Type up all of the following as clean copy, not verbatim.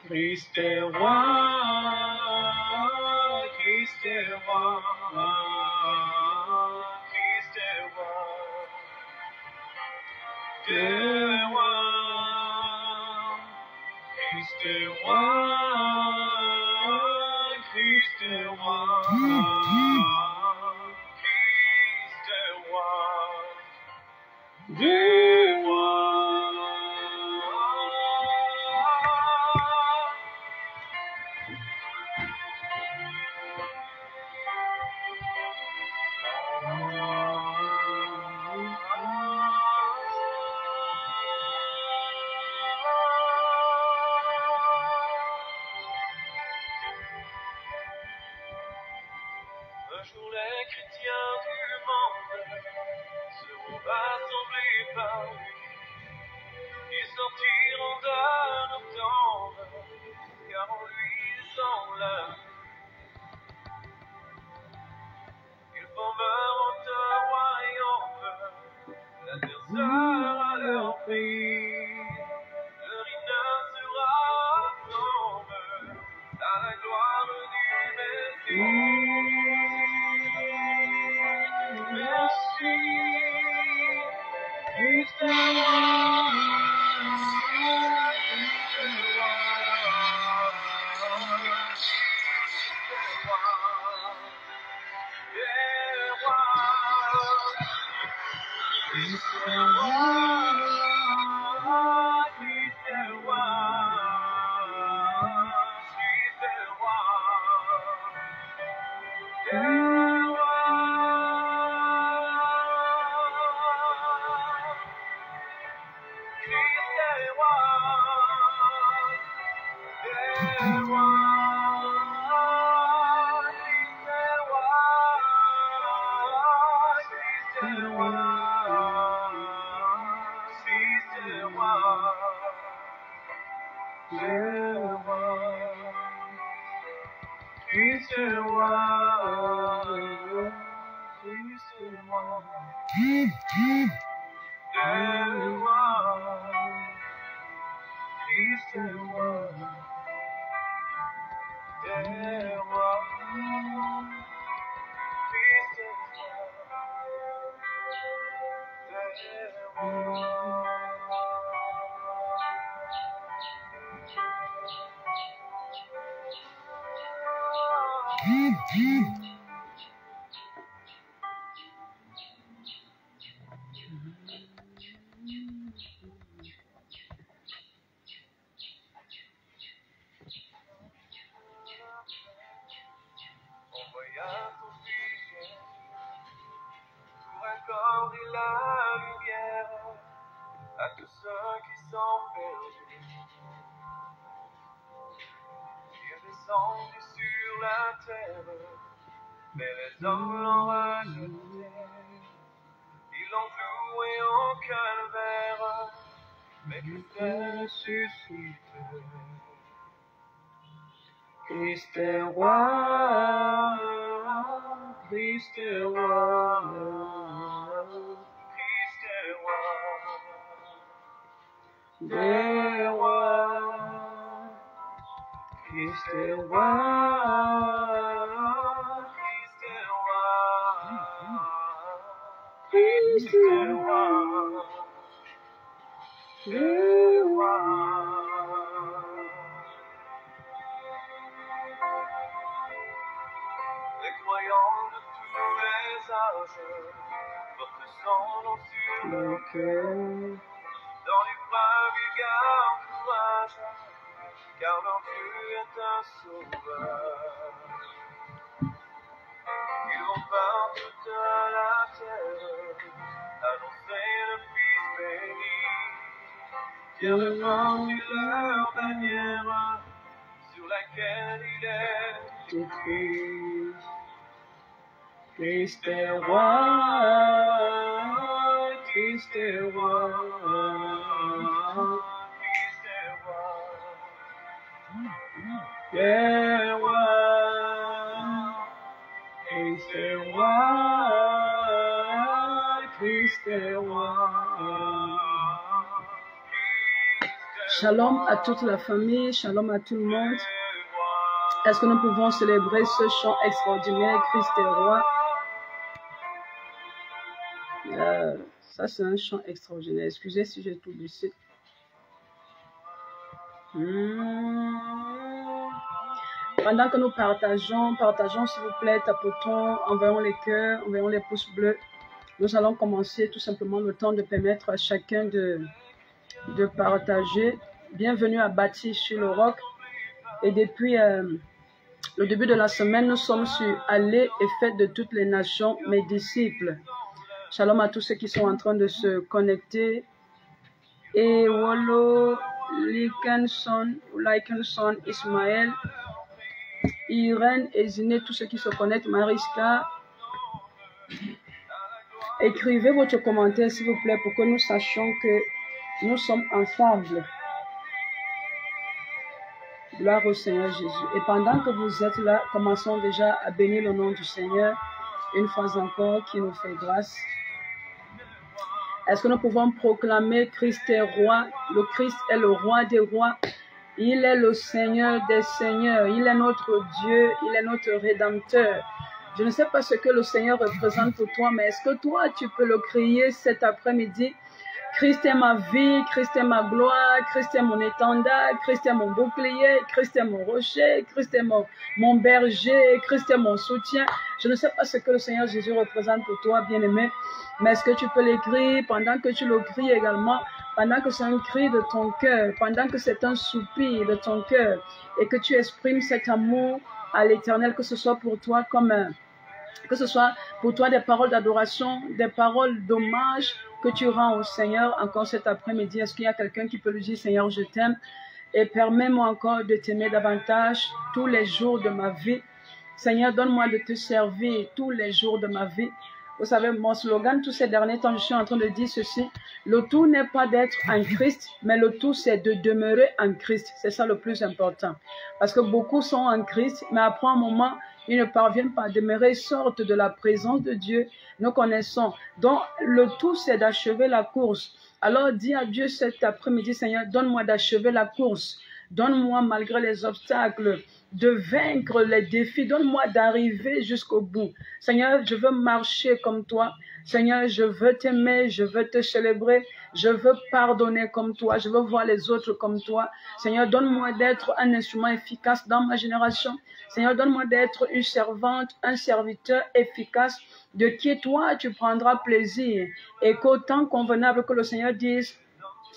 Christ est roi, Christ est roi, Christ est roi, Christ est roi, Christ est roi, Christ est roi, des rois. Un jour les chrétiens du monde seront rassemblés par lui. Ils sortiront de leur tombe, car en lui ils sont là. Ils formeront un royaume, la terre sera leur pays. Leur hymne sera tombe à la gloire du Messie. Merci, Christ est roi, Christ est roi, Christ est roi, Christ est roi, Christ est roi, Christ est roi. Envoya ton Fils pour accorder la lumière à tous ceux qui sont perdus. Il est descendu sur la terre, mais les hommes l'ont rejeté. Ils l'ont cloué au calvaire, mais Christ est ressuscité. Christ est roi, Christ est roi, Christ est roi, des rois, Christ est roi, Christ est roi, Christ est roi, des rois. Les croyants de tous les âges portent son nom sur leur cœur. Dans l'épreuve, ils gardent courage, car leur Dieu est un sauveur. Ils vont par toute la terre annoncer le Fils béni, qui a répandu leur bannière sur laquelle il est écrit. Christ est roi, Christ est roi, Christ est roi, est roi, Christ est roi, Christ est roi, Shalom à toute la famille, shalom à tout le monde. Est-ce que nous pouvons célébrer ce chant extraordinaire, Christ est roi? Ça, c'est un chant extraordinaire. Excusez si j'ai tout baissé. Pendant que nous partageons s'il vous plaît, tapotons, envoyons les cœurs, envoyons les pouces bleus. Nous allons commencer tout simplement le temps de permettre à chacun de partager. Bienvenue à Bâti sur le roc. Et depuis le début de la semaine, nous sommes sur Aller et faites de toutes les nations mes disciples. Shalom à tous ceux qui sont en train de se connecter. Et Wolo, Likenson, Ismaël, Irène, Ezine, tous ceux qui se connectent, Mariska. Écrivez votre commentaire s'il vous plaît pour que nous sachions que nous sommes ensemble. Gloire au Seigneur Jésus. Et pendant que vous êtes là, commençons déjà à bénir le nom du Seigneur une fois encore qui nous fait grâce. Est-ce que nous pouvons proclamer Christ est roi? Le Christ est le roi des rois. Il est le Seigneur des seigneurs. Il est notre Dieu. Il est notre Rédempteur. Je ne sais pas ce que le Seigneur représente pour toi, mais est-ce que toi, tu peux le crier cet après-midi? Christ est ma vie, Christ est ma gloire, Christ est mon étendard, Christ est mon bouclier, Christ est mon rocher, Christ est mon berger, Christ est mon soutien. Je ne sais pas ce que le Seigneur Jésus représente pour toi, bien-aimé, mais est-ce que tu peux l'écrire pendant que tu le cries également, pendant que c'est un cri de ton cœur, pendant que c'est un soupir de ton cœur et que tu exprimes cet amour à l'Éternel, que ce soit pour toi que ce soit pour toi des paroles d'adoration, des paroles d'hommage que tu rends au Seigneur encore cet après-midi. Est-ce qu'il y a quelqu'un qui peut lui dire, Seigneur, je t'aime et permets-moi encore de t'aimer davantage tous les jours de ma vie. Seigneur, donne-moi de te servir tous les jours de ma vie. Vous savez, mon slogan tous ces derniers temps, je suis en train de dire ceci. Le tout n'est pas d'être en Christ, mais le tout c'est de demeurer en Christ. C'est ça le plus important. Parce que beaucoup sont en Christ, mais après un moment, ils ne parviennent pas à demeurer, ils sortent de la présence de Dieu. Nous connaissons. Donc, le tout, c'est d'achever la course. Alors, dis à Dieu cet après-midi, Seigneur, donne-moi d'achever la course. Donne-moi, malgré les obstacles, de vaincre les défis. Donne-moi d'arriver jusqu'au bout. Seigneur, je veux marcher comme toi. Seigneur, je veux t'aimer, je veux te célébrer, je veux pardonner comme toi, je veux voir les autres comme toi. Seigneur, donne-moi d'être un instrument efficace dans ma génération. Seigneur, donne-moi d'être une servante, un serviteur efficace de qui toi tu prendras plaisir. Et qu'au temps convenable que le Seigneur dise,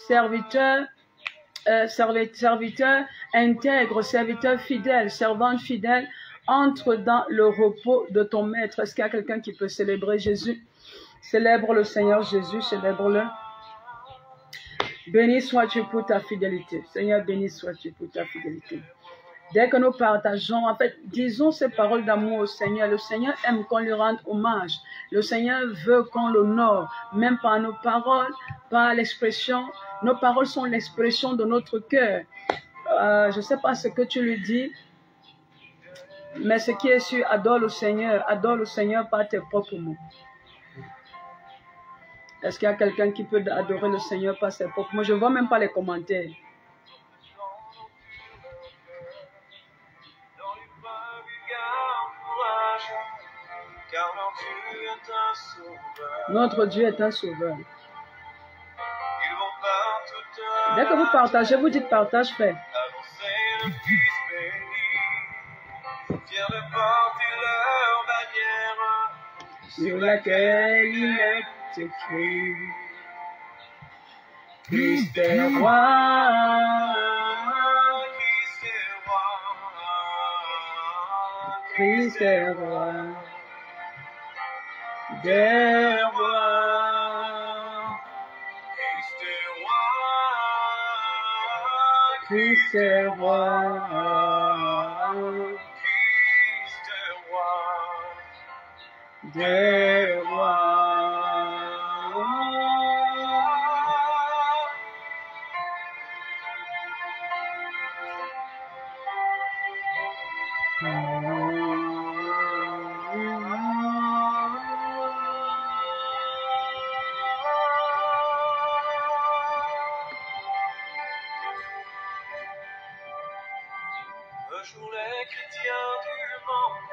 serviteur intègre, serviteur fidèle, servante fidèle, entre dans le repos de ton maître. Est-ce qu'il y a quelqu'un qui peut célébrer Jésus? Célèbre le Seigneur Jésus, célèbre-le. Béni sois-tu pour ta fidélité. Seigneur, béni sois-tu pour ta fidélité. Dès que nous partageons, en fait, disons ces paroles d'amour au Seigneur. Le Seigneur aime qu'on lui rende hommage. Le Seigneur veut qu'on l'honore, même par nos paroles, par l'expression. Nos paroles sont l'expression de notre cœur. Je ne sais pas ce que tu lui dis, mais ce qui est sûr, adore le Seigneur par tes propres mots. Est-ce qu'il y a quelqu'un qui peut adorer le Seigneur par ses propres mots? Je ne vois même pas les commentaires. Notre Dieu est un sauveur. Dès que vous partagez, vous dites partage fait. Sur laquelle il est écrit, Christ est roi. Christ est roi. Des rois. Christ est roi. Des rois. jour les chrétiens du monde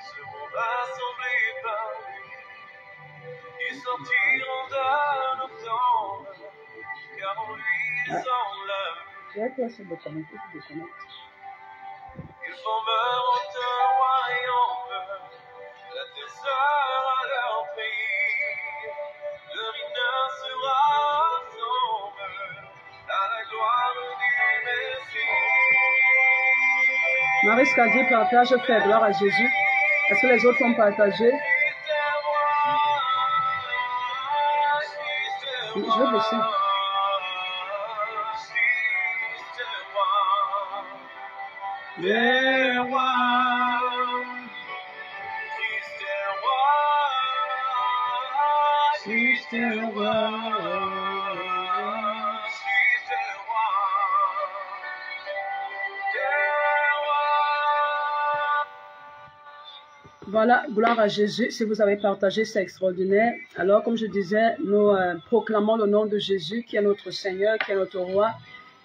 seront rassemblés par lui. Ils sortiront de nos tombes, car en lui ils ont la vie. Ils formeront un royaume, la terre sera leur pays. Leur hymne sera ensemble à la gloire du Messie. Mariska dit partage, fait gloire à Jésus. Est-ce que les autres ont partagé? Je veux baisser. Les rois, Christ est roi, Christ est roi, Voilà, gloire à Jésus. Si vous avez partagé, c'est extraordinaire. Alors, comme je disais, nous proclamons le nom de Jésus, qui est notre Seigneur, qui est notre Roi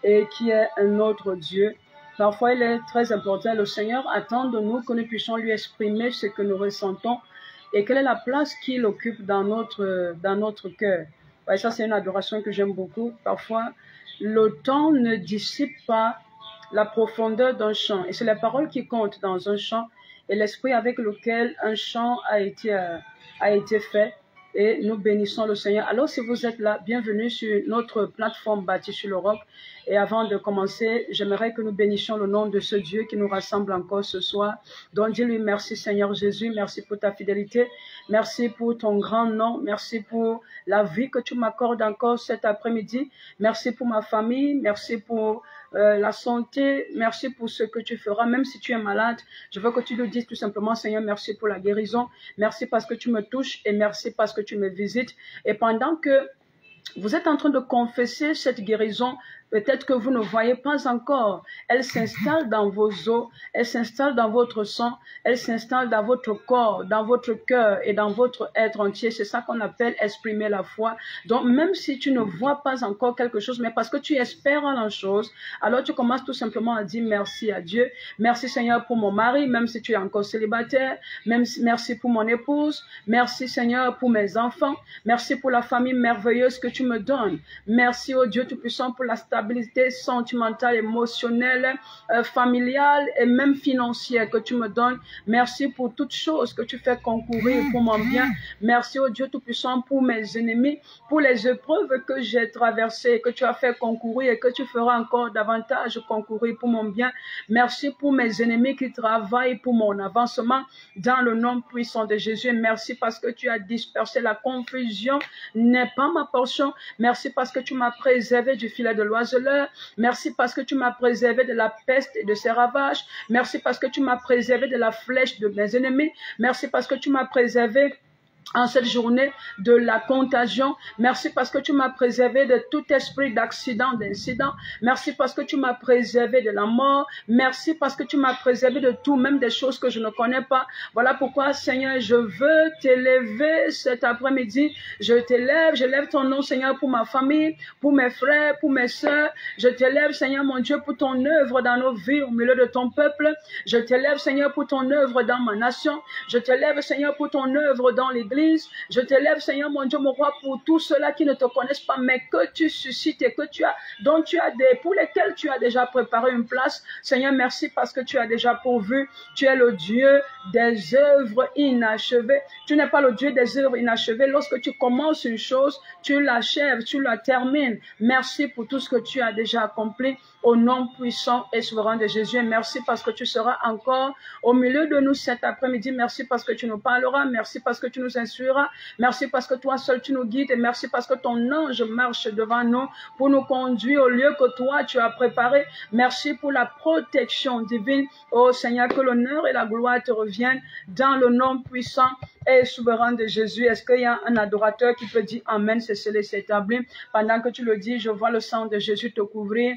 et qui est un autre Dieu. Parfois, il est très important. Le Seigneur attend de nous que nous puissions lui exprimer ce que nous ressentons et quelle est la place qu'il occupe dans notre cœur. Ouais, ça, c'est une adoration que j'aime beaucoup. Parfois, le temps ne dissipe pas la profondeur d'un chant. Et c'est les paroles qui comptent dans un chant et l'esprit avec lequel un chant a été fait. Et nous bénissons le Seigneur. Alors, si vous êtes là, bienvenue sur notre plateforme Bâtie sur le Roc. Et avant de commencer, j'aimerais que nous bénissions le nom de ce Dieu qui nous rassemble encore ce soir. Donc, dis-lui merci Seigneur Jésus, merci pour ta fidélité, merci pour ton grand nom, merci pour la vie que tu m'accordes encore cet après-midi, merci pour ma famille, merci pour la santé, merci pour ce que tu feras, même si tu es malade. Je veux que tu lui dises tout simplement, Seigneur, merci pour la guérison, merci parce que tu me touches et merci parce que tu me visites. Et pendant que vous êtes en train de confesser cette guérison, peut-être que vous ne voyez pas encore. Elle s'installe dans vos os, elle s'installe dans votre sang, elle s'installe dans votre corps, dans votre cœur et dans votre être entier. C'est ça qu'on appelle exprimer la foi. Donc, même si tu ne vois pas encore quelque chose, mais parce que tu espères en la chose, alors tu commences tout simplement à dire merci à Dieu. Merci Seigneur pour mon mari, même si tu es encore célibataire. Merci pour mon épouse. Merci Seigneur pour mes enfants. Merci pour la famille merveilleuse que tu me donnes. Merci au Dieu Tout-Puissant pour la stabilité sentimentale, émotionnelle, familiale et même financière que tu me donnes. Merci pour toutes choses que tu fais concourir pour mon bien. Merci au Dieu Tout-Puissant pour mes ennemis, pour les épreuves que j'ai traversées, que tu as fait concourir et que tu feras encore davantage concourir pour mon bien. Merci pour mes ennemis qui travaillent pour mon avancement dans le nom puissant de Jésus. Merci parce que tu as dispersé la confusion, n'est pas ma portion. Merci parce que tu m'as préservé du filet de l'oiseleur. Merci parce que tu m'as préservé de la peste et de ses ravages. Merci parce que tu m'as préservé de la flèche de mes ennemis. Merci parce que tu m'as préservé en cette journée de la contagion. Merci parce que tu m'as préservé de tout esprit d'accident, d'incident. Merci parce que tu m'as préservé de la mort. Merci parce que tu m'as préservé de tout, même des choses que je ne connais pas. Voilà pourquoi, Seigneur, je veux t'élever cet après-midi. Je t'élève, je lève ton nom, Seigneur, pour ma famille, pour mes frères, pour mes sœurs. Je t'élève, Seigneur, mon Dieu, pour ton œuvre dans nos vies, au milieu de ton peuple. Je t'élève, Seigneur, pour ton œuvre dans ma nation. Je t'élève, Seigneur, pour ton œuvre dans l'Église. Je t'élève, Seigneur, mon Dieu, mon roi, pour tous ceux-là qui ne te connaissent pas, mais que tu suscites et pour lesquels tu as déjà préparé une place. Seigneur, merci parce que tu as déjà pourvu. Tu es le Dieu des œuvres inachevées. Tu n'es pas le Dieu des œuvres inachevées. Lorsque tu commences une chose, tu l'achèves, tu la termines. Merci pour tout ce que tu as déjà accompli. Au nom puissant et souverain de Jésus. Et merci parce que tu seras encore au milieu de nous cet après-midi. Merci parce que tu nous parleras. Merci parce que tu nous instruiras. Merci parce que toi seul tu nous guides. Et merci parce que ton ange marche devant nous pour nous conduire au lieu que toi tu as préparé. Merci pour la protection divine. Oh Seigneur, que l'honneur et la gloire te reviennent dans le nom puissant et souverain de Jésus. Est-ce qu'il y a un adorateur qui peut dire Amen? C'est scellé, c'est établi. Pendant que tu le dis, je vois le sang de Jésus te couvrir.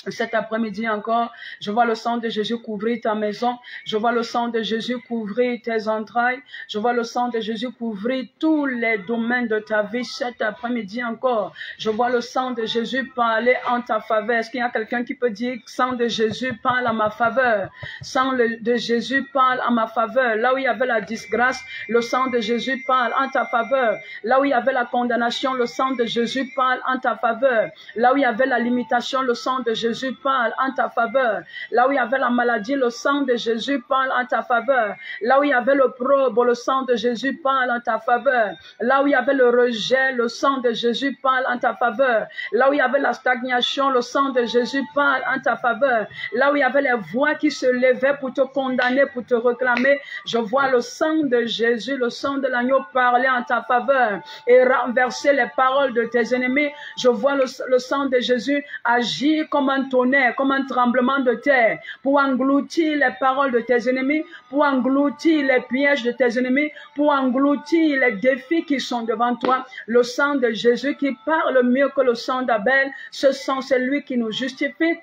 Cet après-midi encore, je vois le sang de Jésus couvrir ta maison. Je vois le sang de Jésus couvrir tes entrailles. Je vois le sang de Jésus couvrir tous les domaines de ta vie. Cet après-midi encore, je vois le sang de Jésus parler en ta faveur. Est-ce qu'il y a quelqu'un qui peut dire « Sang de Jésus parle à ma faveur ». Sang de Jésus parle à ma faveur. Là où il y avait la disgrâce, le sang de Jésus parle en ta faveur. Là où il y avait la condamnation, le sang de Jésus parle en ta faveur. Là où il y avait la limitation, le sang de Jésus parle en ta faveur. Là où il y avait la maladie, le sang de Jésus parle en ta faveur. Là où il y avait le probe, le sang de Jésus parle en ta faveur. Là où il y avait le rejet, le sang de Jésus parle en ta faveur. Là où il y avait la stagnation, le sang de Jésus parle en ta faveur. Là où il y avait les voix qui se levaient pour te condamner, pour te réclamer, je vois le sang de Jésus, le sang de l'agneau parler en ta faveur et renverser les paroles de tes ennemis. Je vois le sang de Jésus agir comme un tonnerre, comme un tremblement de terre, pour engloutir les paroles de tes ennemis, pour engloutir les pièges de tes ennemis, pour engloutir les défis qui sont devant toi. Le sang de Jésus qui parle mieux que le sang d'Abel, ce sang, c'est lui qui nous justifie.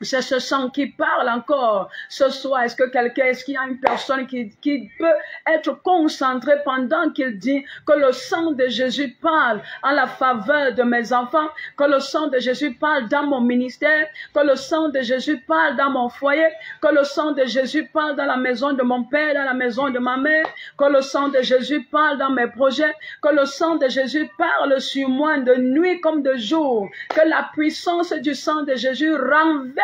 C'est ce sang qui parle encore ce soir. Est-ce qu'il y a une personne qui peut être concentrée pendant qu'il dit que le sang de Jésus parle en la faveur de mes enfants, que le sang de Jésus parle dans mon ministère, que le sang de Jésus parle dans mon foyer, que le sang de Jésus parle dans la maison de mon père, dans la maison de ma mère, que le sang de Jésus parle dans mes projets, que le sang de Jésus parle sur moi de nuit comme de jour, que la puissance du sang de Jésus renverse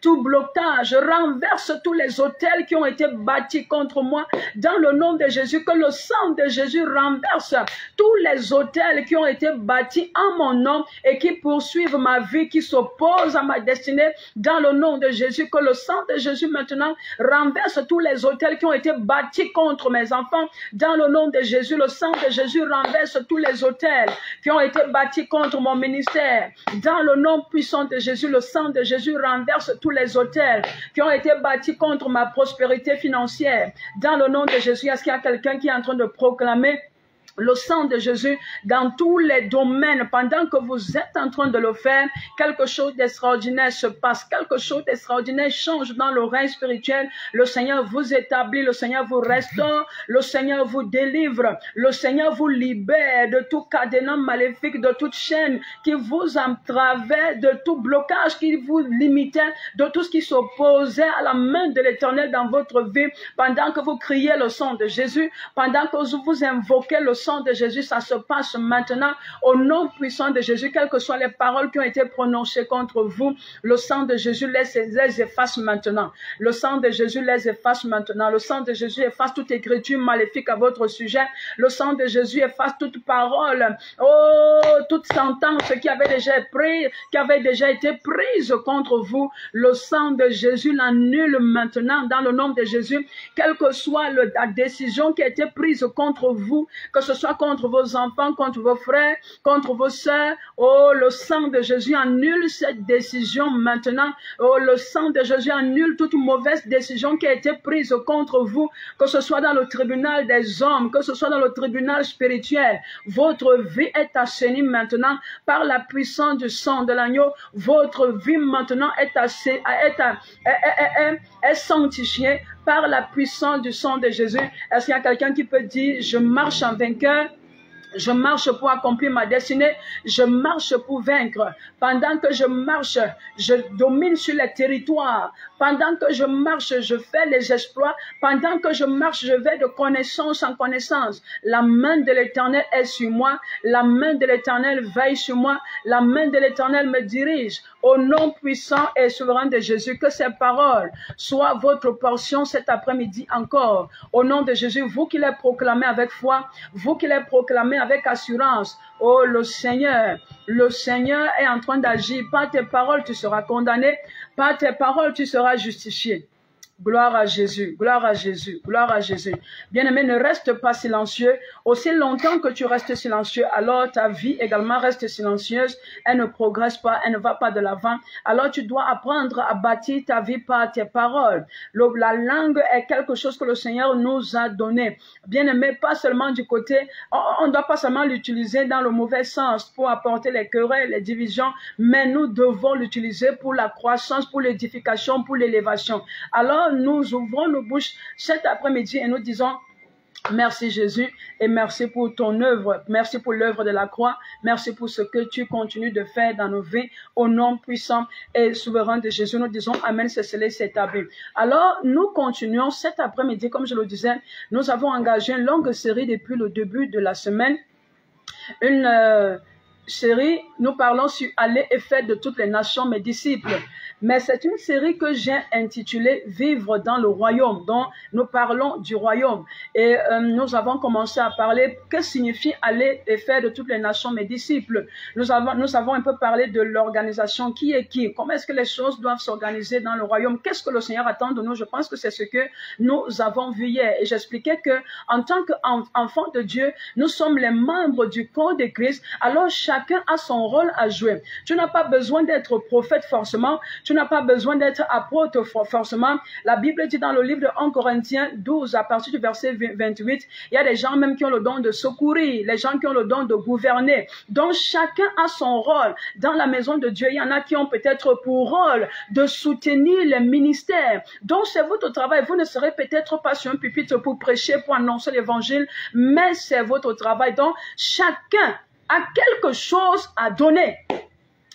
tout blocage, renverse tous les autels qui ont été bâtis contre moi dans le nom de Jésus, que le sang de Jésus renverse tous les autels qui ont été bâtis en mon nom et qui poursuivent ma vie, qui s'opposent à ma destinée dans le nom de Jésus, que le sang de Jésus maintenant renverse tous les autels qui ont été bâtis contre mes enfants dans le nom de Jésus. Le sang de Jésus renverse tous les autels qui ont été bâtis contre mon ministère dans le nom puissant de Jésus. Le sang de Jésus renverse tous les autels qui ont été bâtis contre ma prospérité financière. Dans le nom de Jésus, est-ce qu'il y a quelqu'un qui est en train de proclamer le sang de Jésus dans tous les domaines? Pendant que vous êtes en train de le faire, quelque chose d'extraordinaire se passe, quelque chose d'extraordinaire change dans le règne spirituel. Le Seigneur vous établit, le Seigneur vous restaure, le Seigneur vous délivre, le Seigneur vous libère de tout cadenas maléfique, de toute chaîne qui vous entravait, de tout blocage qui vous limitait, de tout ce qui s'opposait à la main de l'Éternel dans votre vie. Pendant que vous criez le sang de Jésus, pendant que vous invoquez le sang de Jésus, ça se passe maintenant au nom puissant de Jésus. Quelles que soient les paroles qui ont été prononcées contre vous, le sang de Jésus les efface maintenant. Le sang de Jésus les efface maintenant. Le sang de Jésus efface toute écriture maléfique à votre sujet. Le sang de Jésus efface toute parole, toute sentence qui avait déjà été prise contre vous. Le sang de Jésus l'annule maintenant dans le nom de Jésus. Quelle que soit la décision qui a été prise contre vous, que ce soit contre vos enfants, contre vos frères, contre vos sœurs, le sang de Jésus annule cette décision maintenant. Le sang de Jésus annule toute mauvaise décision qui a été prise contre vous, que ce soit dans le tribunal des hommes, que ce soit dans le tribunal spirituel. Votre vie est assainie maintenant par la puissance du sang de l'agneau. Votre vie maintenant est sanctifiée par la puissance du sang de Jésus. Est-ce qu'il y a quelqu'un qui peut dire, je marche en vainqueur? Je marche pour accomplir ma destinée. Je marche pour vaincre. Pendant que je marche, je domine sur les territoires. Pendant que je marche, je fais les exploits. Pendant que je marche, je vais de connaissance en connaissance. La main de l'Éternel est sur moi. La main de l'Éternel veille sur moi. La main de l'Éternel me dirige. Au nom puissant et souverain de Jésus, que ces paroles soient votre portion cet après-midi encore. Au nom de Jésus, vous qui les proclamez avec foi, vous qui les proclamez avec assurance. Oh, le Seigneur est en train d'agir. Par tes paroles, tu seras condamné. Par tes paroles, tu seras justifié. Gloire à Jésus, gloire à Jésus, gloire à Jésus. Bien-aimé, ne reste pas silencieux. Aussi longtemps que tu restes silencieux, alors ta vie également reste silencieuse. Elle ne progresse pas, elle ne va pas de l'avant. Alors tu dois apprendre à bâtir ta vie par tes paroles. La langue est quelque chose que le Seigneur nous a donné. Bien-aimé, pas seulement du côté, on ne doit pas seulement l'utiliser dans le mauvais sens pour apporter les querelles, les divisions, mais nous devons l'utiliser pour la croissance, pour l'édification, pour l'élévation. Alors, nous ouvrons nos bouches cet après-midi et nous disons merci Jésus et merci pour ton œuvre, merci pour l'œuvre de la croix, merci pour ce que tu continues de faire dans nos vies. Au nom puissant et souverain de Jésus, nous disons Amen, c'est scellé, c'est établi. Alors, nous continuons cet après-midi, comme je le disais, nous avons engagé une longue série depuis le début de la semaine, une série, nous parlons sur aller et faire de toutes les nations mes disciples. Mais c'est une série que j'ai intitulée Vivre dans le royaume, dont nous parlons du royaume. Et nous avons commencé à parler que signifie aller et faire de toutes les nations mes disciples. Nous avons un peu parlé de l'organisation, qui est qui, comment est-ce que les choses doivent s'organiser dans le royaume, qu'est-ce que le Seigneur attend de nous. Je pense que c'est ce que nous avons vu hier. Et j'expliquais que en tant qu'enfants de Dieu, nous sommes les membres du corps de Christ. Alors chacun a son rôle à jouer. Tu n'as pas besoin d'être prophète forcément. Tu n'as pas besoin d'être apôtre forcément. La Bible dit dans le livre de 1 Corinthiens 12, à partir du verset 28, il y a des gens même qui ont le don de secourir, les gens qui ont le don de gouverner. Donc chacun a son rôle. Dans la maison de Dieu, il y en a qui ont peut-être pour rôle de soutenir les ministères. Donc c'est votre travail. Vous ne serez peut-être pas sur un pupitre pour prêcher, pour annoncer l'évangile, mais c'est votre travail. Donc chacun a quelque chose à donner.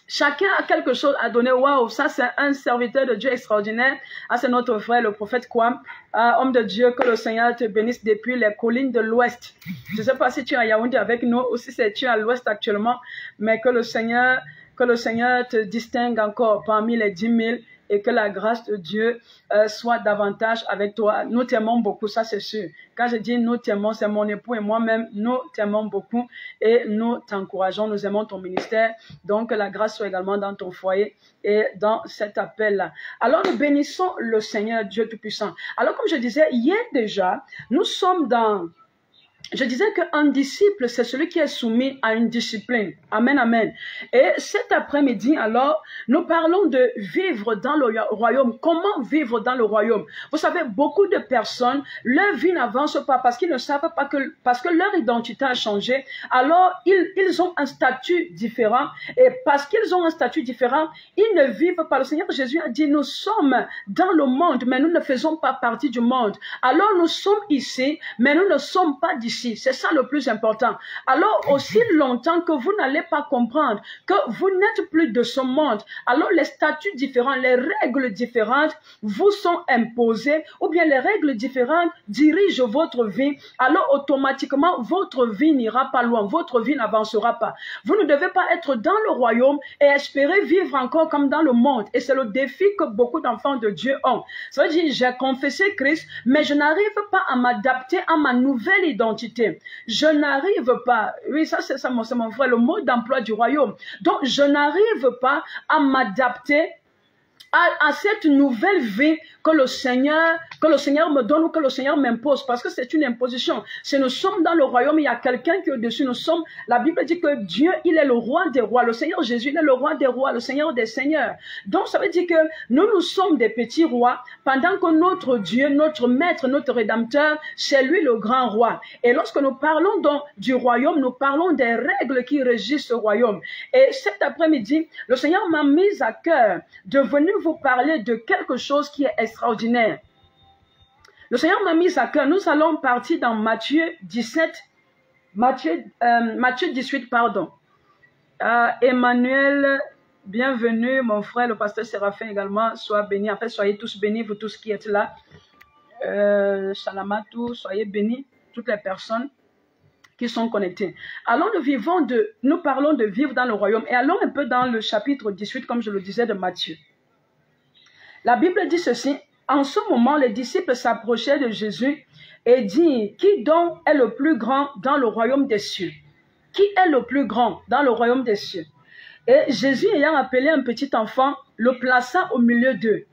Chacun a quelque chose à donner. Waouh, ça c'est un serviteur de Dieu extraordinaire. Ah, c'est notre frère, le prophète Kwam, homme de Dieu, que le Seigneur te bénisse depuis les collines de l'Ouest. Je ne sais pas si tu es à Yaoundé avec nous ou si tu es à l'Ouest actuellement, mais que le Seigneur te distingue encore parmi les 10 000 et que la grâce de Dieu soit davantage avec toi. Nous t'aimons beaucoup, ça c'est sûr. Quand je dis nous t'aimons, c'est mon époux et moi-même, nous t'aimons beaucoup et nous t'encourageons, nous aimons ton ministère. Donc la grâce soit également dans ton foyer et dans cet appel-là. Alors nous bénissons le Seigneur Dieu Tout-Puissant. Alors comme je disais, hier déjà, nous sommes dans... Je disais qu'un disciple, c'est celui qui est soumis à une discipline. Amen, amen. Et cet après-midi, alors, nous parlons de vivre dans le royaume. Comment vivre dans le royaume? Vous savez, beaucoup de personnes, leur vie n'avance pas parce qu'ils ne savent pas parce que leur identité a changé. Alors, ils ont un statut différent. Et parce qu'ils ont un statut différent, ils ne vivent pas. Le Seigneur Jésus a dit, nous sommes dans le monde, mais nous ne faisons pas partie du monde. Alors, nous sommes ici, mais nous ne sommes pas d'ici. C'est ça le plus important. Alors, aussi longtemps que vous n'allez pas comprendre que vous n'êtes plus de ce monde, alors les statuts différents, les règles différentes vous sont imposées, ou bien les règles différentes dirigent votre vie, alors automatiquement, votre vie n'ira pas loin, votre vie n'avancera pas. Vous ne devez pas être dans le royaume et espérer vivre encore comme dans le monde. Et c'est le défi que beaucoup d'enfants de Dieu ont. Ça veut dire, j'ai confessé Christ, mais je n'arrive pas à m'adapter à ma nouvelle identité. Je n'arrive pas, oui, ça c'est mon frère, le mot d'emploi du royaume. Donc, je n'arrive pas à m'adapter à cette nouvelle vie que le Seigneur me donne ou que le Seigneur m'impose, parce que c'est une imposition. Si nous sommes dans le royaume, il y a quelqu'un qui est au-dessus. La Bible dit que Dieu, il est le roi des rois. Le Seigneur Jésus, il est le roi des rois, le Seigneur des seigneurs. Donc, ça veut dire que nous sommes des petits rois, pendant que notre Dieu, notre maître, notre rédempteur, c'est lui le grand roi. Et lorsque nous parlons donc du royaume, nous parlons des règles qui régissent ce royaume. Et cet après-midi, le Seigneur m'a mis à cœur de venir vous parler de quelque chose qui est extraordinaire. Le Seigneur m'a mis à cœur. Nous allons partir dans Matthieu 18, pardon. Emmanuel, bienvenue, mon frère, le pasteur Séraphin également, sois béni. En fait, soyez tous bénis, vous tous qui êtes là. Salamatou, soyez bénis, toutes les personnes qui sont connectées. Alors, nous parlons de vivre dans le royaume et allons un peu dans le chapitre 18, comme je le disais, de Matthieu. La Bible dit ceci, en ce moment, les disciples s'approchaient de Jésus et dirent, qui donc est le plus grand dans le royaume des cieux? Qui est le plus grand dans le royaume des cieux? Et Jésus, ayant appelé un petit enfant, le plaça au milieu d'eux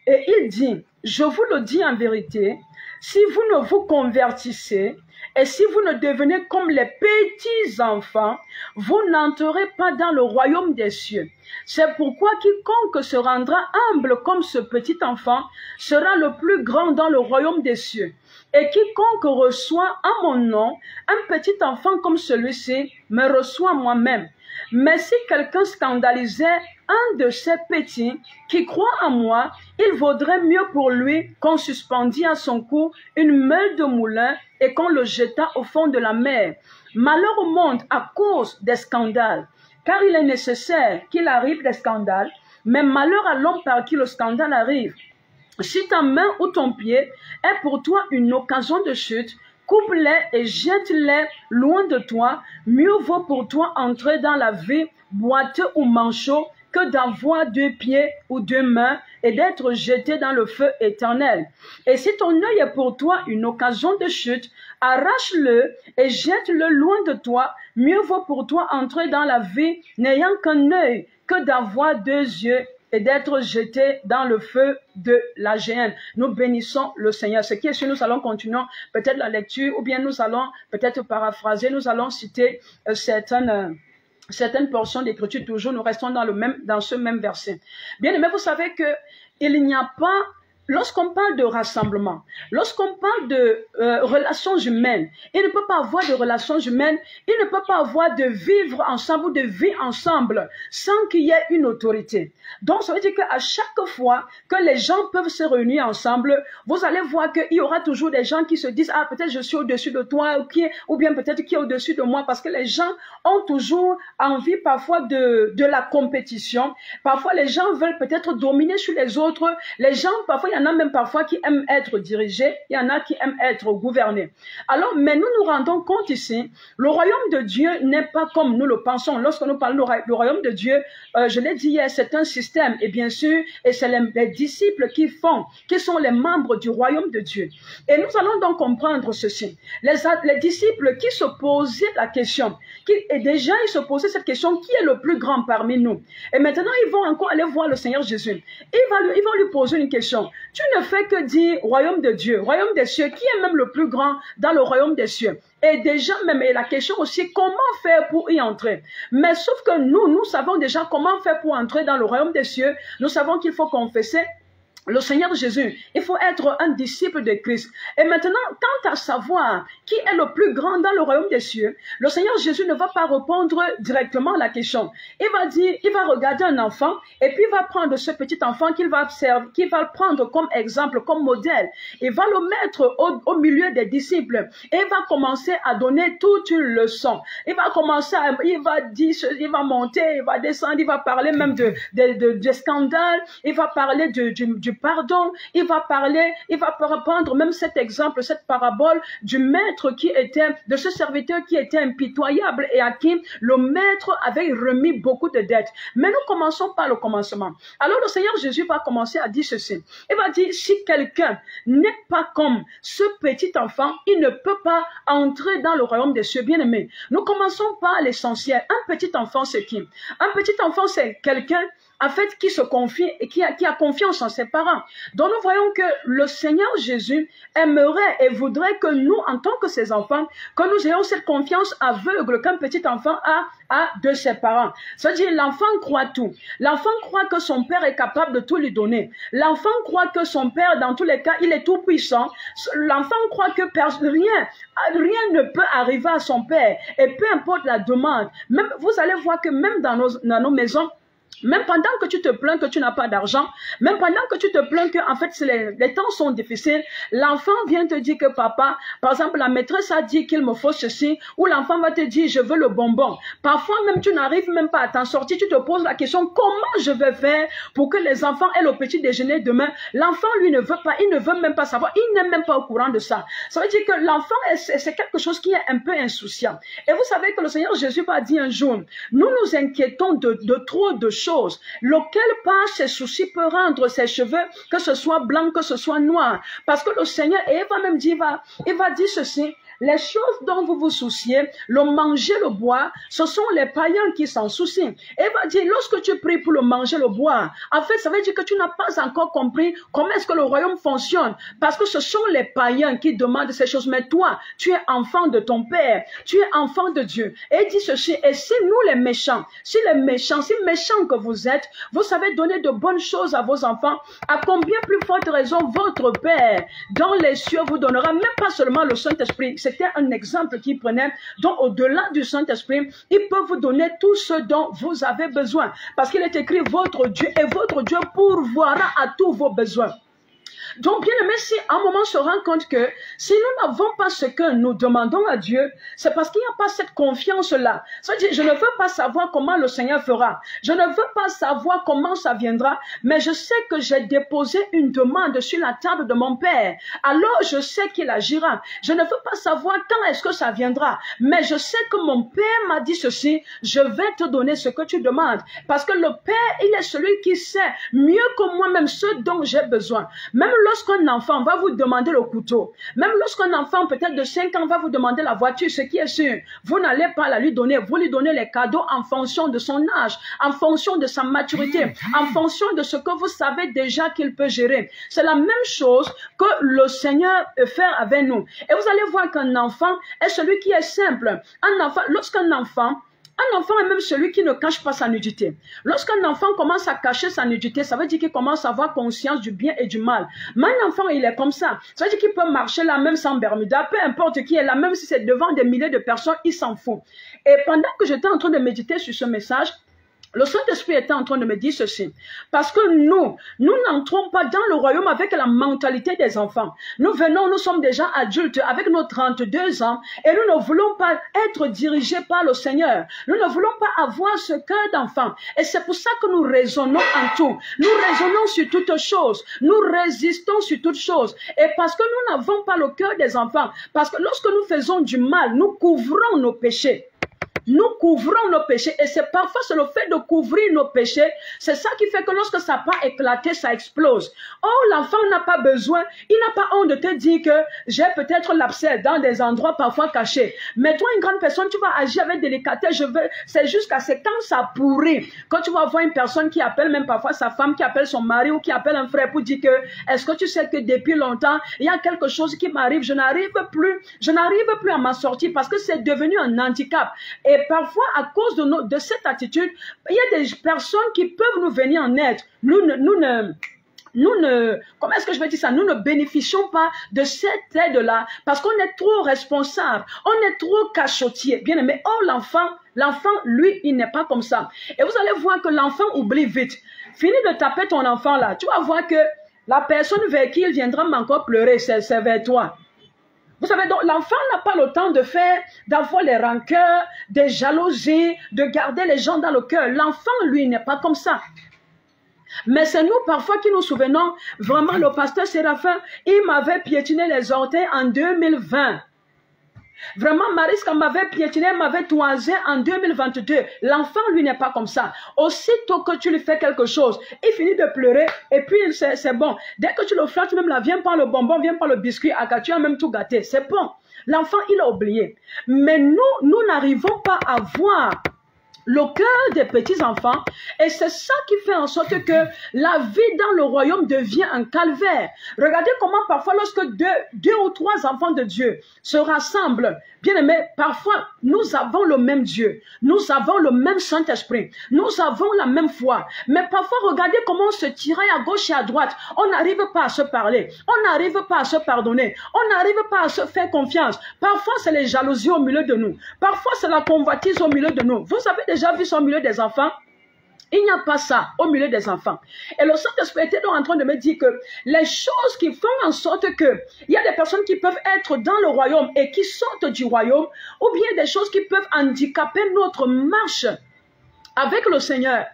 Et il dit, je vous le dis en vérité, si vous ne vous convertissez et si vous ne devenez comme les petits enfants, vous n'entrerez pas dans le royaume des cieux. C'est pourquoi quiconque se rendra humble comme ce petit enfant sera le plus grand dans le royaume des cieux. Et quiconque reçoit en mon nom un petit enfant comme celui-ci me reçoit moi-même. Mais si quelqu'un scandalisait un de ces petits qui croit en moi, il vaudrait mieux pour lui qu'on suspendît à son cou une meule de moulin et qu'on le jetât au fond de la mer. Malheur au monde à cause des scandales, car il est nécessaire qu'il arrive des scandales, mais malheur à l'homme par qui le scandale arrive. Si ta main ou ton pied est pour toi une occasion de chute, coupe-les et jette-les loin de toi. Mieux vaut pour toi entrer dans la vie boiteux ou manchot que d'avoir 2 pieds ou 2 mains et d'être jeté dans le feu éternel. Et si ton œil est pour toi une occasion de chute, arrache-le et jette-le loin de toi. Mieux vaut pour toi entrer dans la vie n'ayant qu'un œil que d'avoir 2 yeux et d'être jeté dans le feu de la géhenne. Nous bénissons le Seigneur. Ce qui est sûr, nous allons continuer peut-être la lecture ou bien nous allons peut-être paraphraser, nous allons citer certaines portions d'écriture. Toujours, nous restons dans ce même verset. Bien aimé, vous savez que il n'y a pas, lorsqu'on parle de rassemblement, lorsqu'on parle de relations humaines, il ne peut pas avoir de relations humaines, il ne peut pas avoir de vivre ensemble ou de vivre ensemble sans qu'il y ait une autorité. Donc, ça veut dire qu'à chaque fois que les gens peuvent se réunir ensemble, vous allez voir qu'il y aura toujours des gens qui se disent, ah, peut-être je suis au-dessus de toi, ou bien peut-être qui est au-dessus de moi, parce que les gens ont toujours envie parfois de la compétition. Parfois, les gens veulent peut-être dominer sur les autres. Les gens, parfois, il y en a même parfois qui aiment être dirigés, il y en a qui aiment être gouvernés. Alors, mais nous nous rendons compte ici, le royaume de Dieu n'est pas comme nous le pensons. Lorsque nous parlons du royaume de Dieu, je l'ai dit hier, c'est un système, et bien sûr, et c'est les disciples qui sont les membres du royaume de Dieu. Et nous allons donc comprendre ceci. Les disciples qui se posaient la question, et déjà ils se posaient cette question, qui est le plus grand parmi nous? Et maintenant, ils vont encore aller voir le Seigneur Jésus. Ils vont lui poser une question. Tu ne fais que dire royaume de Dieu, royaume des cieux, qui est même le plus grand dans le royaume des cieux? Et déjà même, et la question aussi, comment faire pour y entrer? Mais sauf que nous savons déjà comment faire pour entrer dans le royaume des cieux. Nous savons qu'il faut confesser le Seigneur Jésus. Il faut être un disciple de Christ. Et maintenant, quant à savoir qui est le plus grand dans le royaume des cieux, le Seigneur Jésus ne va pas répondre directement à la question. Il va dire, il va regarder un enfant et puis il va prendre ce petit enfant qu'il va observer, qu'il va prendre comme exemple, comme modèle. Il va le mettre au milieu des disciples et il va commencer à donner toute une leçon. Il va commencer il va dire, il va monter, il va descendre, il va parler même de scandales, il va parler du pardon, il va prendre même cet exemple, cette parabole du maître de ce serviteur qui était impitoyable et à qui le maître avait remis beaucoup de dettes. Mais nous commençons par le commencement. Alors le Seigneur Jésus va commencer à dire ceci. Il va dire, si quelqu'un n'est pas comme ce petit enfant, il ne peut pas entrer dans le royaume des cieux. Bien-aimés, nous commençons par l'essentiel. Un petit enfant, c'est qui? Un petit enfant, c'est quelqu'un en fait, qui se confie et qui a confiance en ses parents. Donc, nous voyons que le Seigneur Jésus aimerait et voudrait que nous, en tant que ses enfants, que nous ayons cette confiance aveugle qu'un petit enfant a de ses parents. C'est-à-dire, l'enfant croit tout. L'enfant croit que son père est capable de tout lui donner. L'enfant croit que son père, dans tous les cas, il est tout puissant. L'enfant croit que rien ne peut arriver à son père. Et peu importe la demande, même, vous allez voir que même dans nos maisons, même pendant que tu te plains que tu n'as pas d'argent, même pendant que tu te plains que en fait les temps sont difficiles, l'enfant vient te dire que papa, par exemple la maîtresse a dit qu'il me faut ceci, ou l'enfant va te dire je veux le bonbon. Parfois même tu n'arrives même pas à t'en sortir, tu te poses la question comment je vais faire pour que les enfants aient le petit déjeuner demain. L'enfant lui ne veut pas, il ne veut même pas savoir, il n'est même pas au courant de ça. Ça veut dire que l'enfant c'est quelque chose qui est un peu insouciant. Et vous savez que le Seigneur Jésus va dire un jour, nous nous inquiétons de trop de choses. Lequel par ses soucis peut rendre ses cheveux, que ce soit blanc, que ce soit noir. Parce que le Seigneur, et il va même dire, il va dire ceci, Les choses dont vous vous souciez, le manger, le boire, ce sont les païens qui s'en soucient. Et va dire, lorsque tu pries pour le manger, le boire, en fait, ça veut dire que tu n'as pas encore compris comment est-ce que le royaume fonctionne. Parce que ce sont les païens qui demandent ces choses. Mais toi, tu es enfant de ton Père. Tu es enfant de Dieu. Et il dit ceci, et si nous les méchants, si méchants que vous êtes, vous savez donner de bonnes choses à vos enfants, à combien plus forte raison votre Père dans les cieux vous donnera, même pas seulement le Saint-Esprit. C'était un exemple qu'il prenait. Donc au-delà du Saint-Esprit, il peut vous donner tout ce dont vous avez besoin. Parce qu'il est écrit, votre Dieu, et votre Dieu pourvoira à tous vos besoins. Donc, bien aimé, si à un moment on se rend compte que si nous n'avons pas ce que nous demandons à Dieu, c'est parce qu'il n'y a pas cette confiance-là. C'est-à-dire, je ne veux pas savoir comment le Seigneur fera. Je ne veux pas savoir comment ça viendra, mais je sais que j'ai déposé une demande sur la table de mon Père. Alors, je sais qu'il agira. Je ne veux pas savoir quand est-ce que ça viendra, mais je sais que mon Père m'a dit ceci, je vais te donner ce que tu demandes. Parce que le Père, il est celui qui sait mieux que moi-même ce dont j'ai besoin. Même lorsqu'un enfant va vous demander le couteau, même lorsqu'un enfant peut-être de 5 ans va vous demander la voiture, ce qui est sûr, vous n'allez pas la lui donner, vous lui donnez les cadeaux en fonction de son âge, en fonction de sa maturité, en fonction de ce que vous savez déjà qu'il peut gérer. C'est la même chose que le Seigneur fait avec nous. Et vous allez voir qu'un enfant est celui qui est simple. Lorsqu'un enfant est même celui qui ne cache pas sa nudité. Lorsqu'un enfant commence à cacher sa nudité, ça veut dire qu'il commence à avoir conscience du bien et du mal. Mais un enfant, il est comme ça. Ça veut dire qu'il peut marcher là même sans Bermuda, peu importe qui est là, même si c'est devant des milliers de personnes, il s'en fout. Et pendant que j'étais en train de méditer sur ce message, le Saint-Esprit était en train de me dire ceci. Parce que nous n'entrons pas dans le royaume avec la mentalité des enfants. Nous sommes déjà adultes avec nos 32 ans et nous ne voulons pas être dirigés par le Seigneur. Nous ne voulons pas avoir ce cœur d'enfant. Et c'est pour ça que nous raisonnons en tout. Nous raisonnons sur toutes choses. Nous résistons sur toutes choses. Et parce que nous n'avons pas le cœur des enfants, parce que lorsque nous faisons du mal, nous couvrons nos péchés. Nous couvrons nos péchés et c'est parfois le fait de couvrir nos péchés, c'est ça qui fait que lorsque ça part éclater, ça explose. Oh, l'enfant n'a pas besoin, il n'a pas honte de te dire que j'ai peut-être l'abcès dans des endroits parfois cachés. Mais toi, une grande personne, tu vas agir avec délicatesse, c'est jusqu'à c'est quand ça pourrit. Quand tu vas voir une personne qui appelle même parfois sa femme, qui appelle son mari ou qui appelle un frère pour dire que est-ce que tu sais que depuis longtemps, il y a quelque chose qui m'arrive, je n'arrive plus à m'en sortir parce que c'est devenu un handicap. Et parfois, à cause de cette attitude, il y a des personnes qui peuvent nous venir en aide. Comment est-ce que je vais dire ça? Nous ne bénéficions pas de cette aide-là parce qu'on est trop responsable, on est trop cachotier. Bien aimé, oh l'enfant, lui, il n'est pas comme ça. Et vous allez voir que l'enfant oublie vite. Fini de taper ton enfant là, tu vas voir que la personne vers qui il viendra encore pleurer, c'est vers toi. Vous savez, donc l'enfant n'a pas le temps d'avoir les rancœurs, des jalousies, de garder les gens dans le cœur. L'enfant, lui, n'est pas comme ça. Mais c'est nous parfois qui nous souvenons, vraiment le pasteur Séraphin, il m'avait piétiné les orteils en 2020. Vraiment, Mariska m'avait piétiné, m'avait toisé en 2022. L'enfant, lui, n'est pas comme ça. Aussitôt que tu lui fais quelque chose, il finit de pleurer et puis c'est bon. Dès que tu le flattes, même là, viens prendre le bonbon, viens prendre le biscuit, tu as même tout gâté. C'est bon. L'enfant, il a oublié. Mais nous n'arrivons pas à voir le cœur des petits-enfants et c'est ça qui fait en sorte que la vie dans le royaume devient un calvaire. Regardez comment parfois lorsque deux ou trois enfants de Dieu se rassemblent, bien aimés, parfois nous avons le même Dieu, nous avons le même Saint-Esprit, nous avons la même foi, mais parfois regardez comment on se tiraille à gauche et à droite, on n'arrive pas à se parler, on n'arrive pas à se pardonner, on n'arrive pas à se faire confiance. Parfois c'est les jalousies au milieu de nous, parfois c'est la convoitise au milieu de nous. Vous avez déjà vu ça au milieu des enfants? Il n'y a pas ça au milieu des enfants. Et le Saint-Esprit était donc en train de me dire que les choses qui font en sorte que il y a des personnes qui peuvent être dans le royaume et qui sortent du royaume, ou bien des choses qui peuvent handicaper notre marche avec le Seigneur.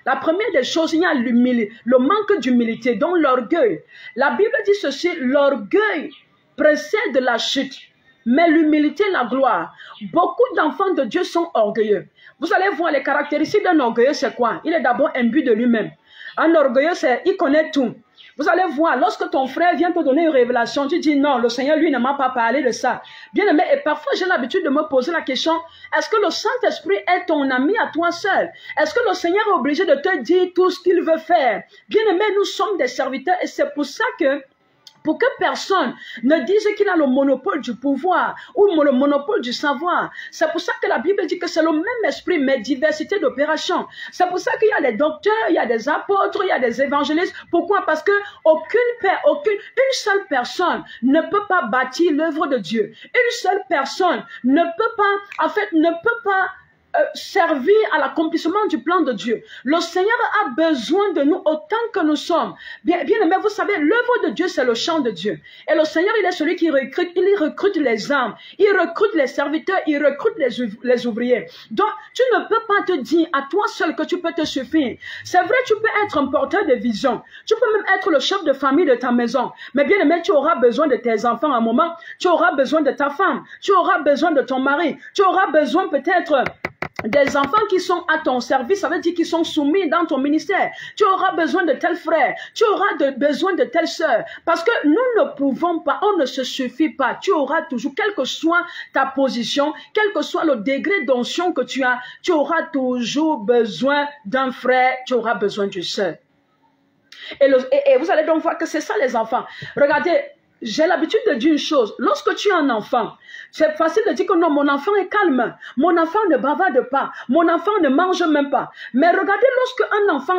La première des choses, il y a le manque d'humilité, donc l'orgueil. La Bible dit ceci, l'orgueil précède la chute, mais l'humilité, la gloire. Beaucoup d'enfants de Dieu sont orgueilleux. Vous allez voir les caractéristiques d'un orgueilleux, c'est quoi? Il est d'abord imbu de lui-même. Un orgueilleux, il connaît tout. Vous allez voir, lorsque ton frère vient te donner une révélation, tu dis non, le Seigneur, lui, ne m'a pas parlé de ça. Bien aimé, et parfois j'ai l'habitude de me poser la question, est-ce que le Saint-Esprit est ton ami à toi seul? Est-ce que le Seigneur est obligé de te dire tout ce qu'il veut faire? Bien aimé, nous sommes des serviteurs et c'est pour ça que pour que personne ne dise qu'il a le monopole du pouvoir ou le monopole du savoir. C'est pour ça que la Bible dit que c'est le même esprit, mais diversité d'opérations. C'est pour ça qu'il y a des docteurs, il y a des apôtres, il y a des évangélistes. Pourquoi? Parce que une seule personne ne peut pas bâtir l'œuvre de Dieu. Une seule personne ne peut pas servir à l'accomplissement du plan de Dieu. Le Seigneur a besoin de nous autant que nous sommes. Bien aimé, vous savez, l'œuvre de Dieu, c'est le champ de Dieu. Et le Seigneur, il est celui qui recrute, il recrute les âmes, il recrute les serviteurs, il recrute les ouvriers. Donc, tu ne peux pas te dire à toi seul que tu peux te suffire. C'est vrai, tu peux être un porteur de vision. Tu peux même être le chef de famille de ta maison. Mais bien aimé, tu auras besoin de tes enfants à un moment. Tu auras besoin de ta femme. Tu auras besoin de ton mari. Tu auras besoin peut-être des enfants qui sont à ton service, ça veut dire qu'ils sont soumis dans ton ministère. Tu auras besoin de tel frère, tu auras besoin de telle sœur, parce que nous ne pouvons pas, on ne se suffit pas. Tu auras toujours, quelle que soit ta position, quel que soit le degré d'onction que tu as, tu auras toujours besoin d'un frère, tu auras besoin d'une sœur. Et vous allez donc voir que c'est ça les enfants. Regardez, j'ai l'habitude de dire une chose, lorsque tu es un enfant, c'est facile de dire que non, mon enfant est calme, mon enfant ne bavarde pas, mon enfant ne mange même pas. Mais regardez, lorsque un enfant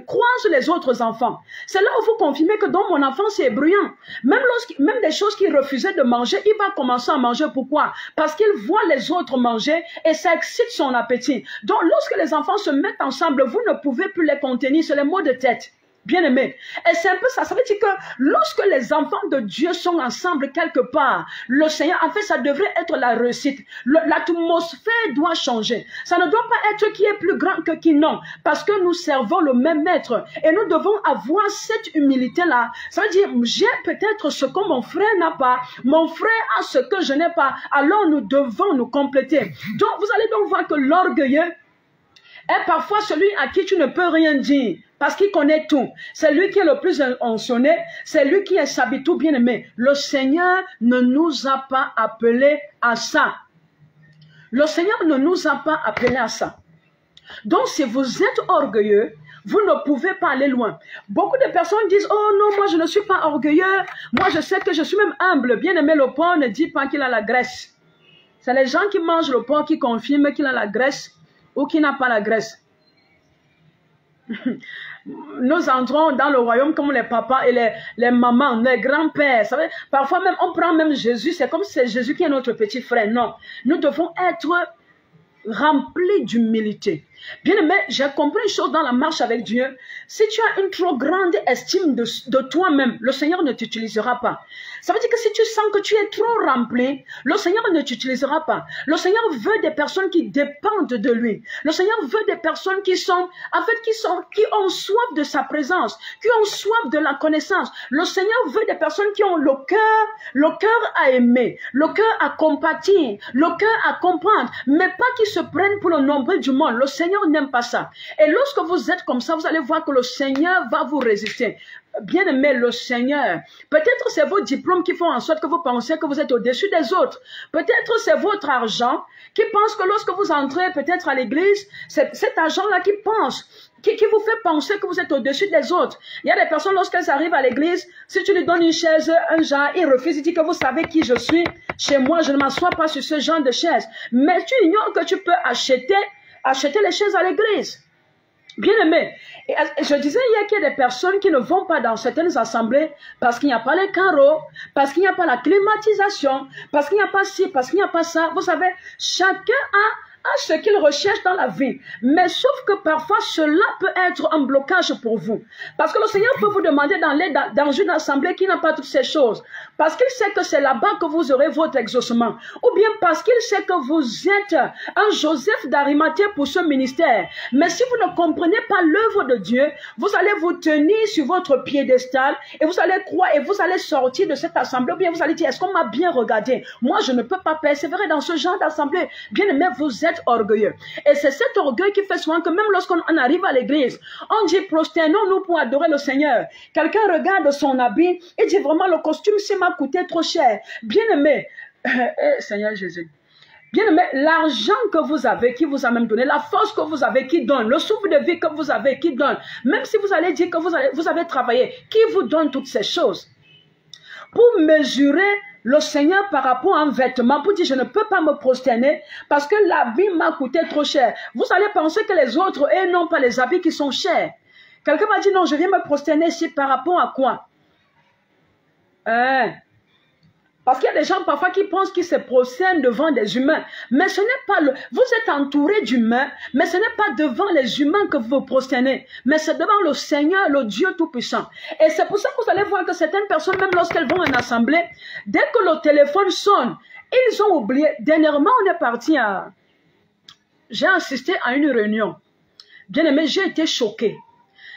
croise les autres enfants, c'est là où vous confirmez que dans mon enfant c'est bruyant. Même des choses qu'il refusait de manger, il va commencer à manger. Pourquoi? Parce qu'il voit les autres manger et ça excite son appétit. Donc lorsque les enfants se mettent ensemble, vous ne pouvez plus les contenir, c'est les mots de tête. Bien aimé. Et c'est un peu ça. Ça veut dire que lorsque les enfants de Dieu sont ensemble quelque part, le Seigneur, en fait, ça devrait être la réussite. L'atmosphère doit changer. Ça ne doit pas être qui est plus grand que qui non. Parce que nous servons le même maître. Et nous devons avoir cette humilité-là. Ça veut dire, j'ai peut-être ce que mon frère n'a pas. Mon frère a ce que je n'ai pas. Alors nous devons nous compléter. Donc, vous allez donc voir que l'orgueilleux est parfois celui à qui tu ne peux rien dire. Parce qu'il connaît tout. C'est lui qui est le plus ontionné. C'est lui qui est sabitou bien-aimé. Le Seigneur ne nous a pas appelés à ça. Le Seigneur ne nous a pas appelés à ça. Donc, si vous êtes orgueilleux, vous ne pouvez pas aller loin. Beaucoup de personnes disent, oh non, moi je ne suis pas orgueilleux. Moi je sais que je suis même humble. Bien-aimé, le porc ne dit pas qu'il a la graisse. C'est les gens qui mangent le porc qui confirment qu'il a la graisse ou qu'il n'a pas la graisse. Nous entrons dans le royaume comme les papas et les mamans, les grands-pères. Parfois même, on prend même Jésus, c'est comme si c'est Jésus qui est notre petit frère. Non, nous devons être remplis d'humilité. Bien aimé, j'ai compris une chose dans la marche avec Dieu. Si tu as une trop grande estime de toi-même, le Seigneur ne t'utilisera pas. Ça veut dire que si tu sens que tu es trop rempli, le Seigneur ne t'utilisera pas. Le Seigneur veut des personnes qui dépendent de lui. Le Seigneur veut des personnes qui ont soif de sa présence, qui ont soif de la connaissance. Le Seigneur veut des personnes qui ont le cœur à aimer, le cœur à compatir, le cœur à comprendre, mais pas qui se prennent pour le nombril du monde. Le Seigneur n'aime pas ça. Et lorsque vous êtes comme ça, vous allez voir que le Seigneur va vous résister. Bien aimé, le Seigneur, peut-être c'est vos diplômes qui font en sorte que vous pensez que vous êtes au-dessus des autres. Peut-être c'est votre argent qui pense que lorsque vous entrez peut-être à l'église, c'est cet argent-là qui vous fait penser que vous êtes au-dessus des autres. Il y a des personnes, lorsqu'elles arrivent à l'église, si tu lui donnes une chaise, un genre, il refuse, il dit que vous savez qui je suis. Chez moi, je ne m'assois pas sur ce genre de chaise. Mais tu ignores que tu peux acheter les chaises à l'église. Bien aimé, et je disais hier qu'il y a des personnes qui ne vont pas dans certaines assemblées parce qu'il n'y a pas les carreaux, parce qu'il n'y a pas la climatisation, parce qu'il n'y a pas ci, parce qu'il n'y a pas ça. Vous savez, chacun a ce qu'il recherche dans la vie. Mais sauf que parfois, cela peut être un blocage pour vous. Parce que le Seigneur peut vous demander d'aller dans une assemblée qui n'a pas toutes ces choses. Parce qu'il sait que c'est là-bas que vous aurez votre exaucement. Ou bien parce qu'il sait que vous êtes un Joseph d'Arimathée pour ce ministère. Mais si vous ne comprenez pas l'œuvre de Dieu, vous allez vous tenir sur votre piédestal et vous allez croire et vous allez sortir de cette assemblée. Ou bien vous allez dire, est-ce qu'on m'a bien regardé? Moi, je ne peux pas persévérer dans ce genre d'assemblée. Bien aimé, vous êtes êtes orgueilleux. Et c'est cet orgueil qui fait souvent que même lorsqu'on arrive à l'église, on dit prosternons-nous pour adorer le Seigneur. Quelqu'un regarde son habit et dit vraiment le costume, ça m'a coûté trop cher. Bien-aimé, Seigneur Jésus. Bien-aimé, l'argent que vous avez, qui vous a même donné, la force que vous avez, qui donne, le souffle de vie que vous avez, qui donne, même si vous allez dire que vous avez travaillé, qui vous donne toutes ces choses? Pour mesurer le Seigneur par rapport à un vêtement, pour dire je ne peux pas me prosterner parce que l'habit m'a coûté trop cher. Vous allez penser que les autres, eux, n'ont pas les habits qui sont chers. Quelqu'un m'a dit non, je viens me prosterner ici par rapport à quoi? Parce qu'il y a des gens parfois qui pensent qu'ils se prosternent devant des humains. Mais ce n'est pas le... Vous êtes entouré d'humains, mais ce n'est pas devant les humains que vous vous prosternez. Mais c'est devant le Seigneur, le Dieu Tout-Puissant. Et c'est pour ça que vous allez voir que certaines personnes, même lorsqu'elles vont en assemblée, dès que le téléphone sonne, ils ont oublié. Dernièrement, on est parti à... J'ai assisté à une réunion. Bien aimé, j'ai été choqué.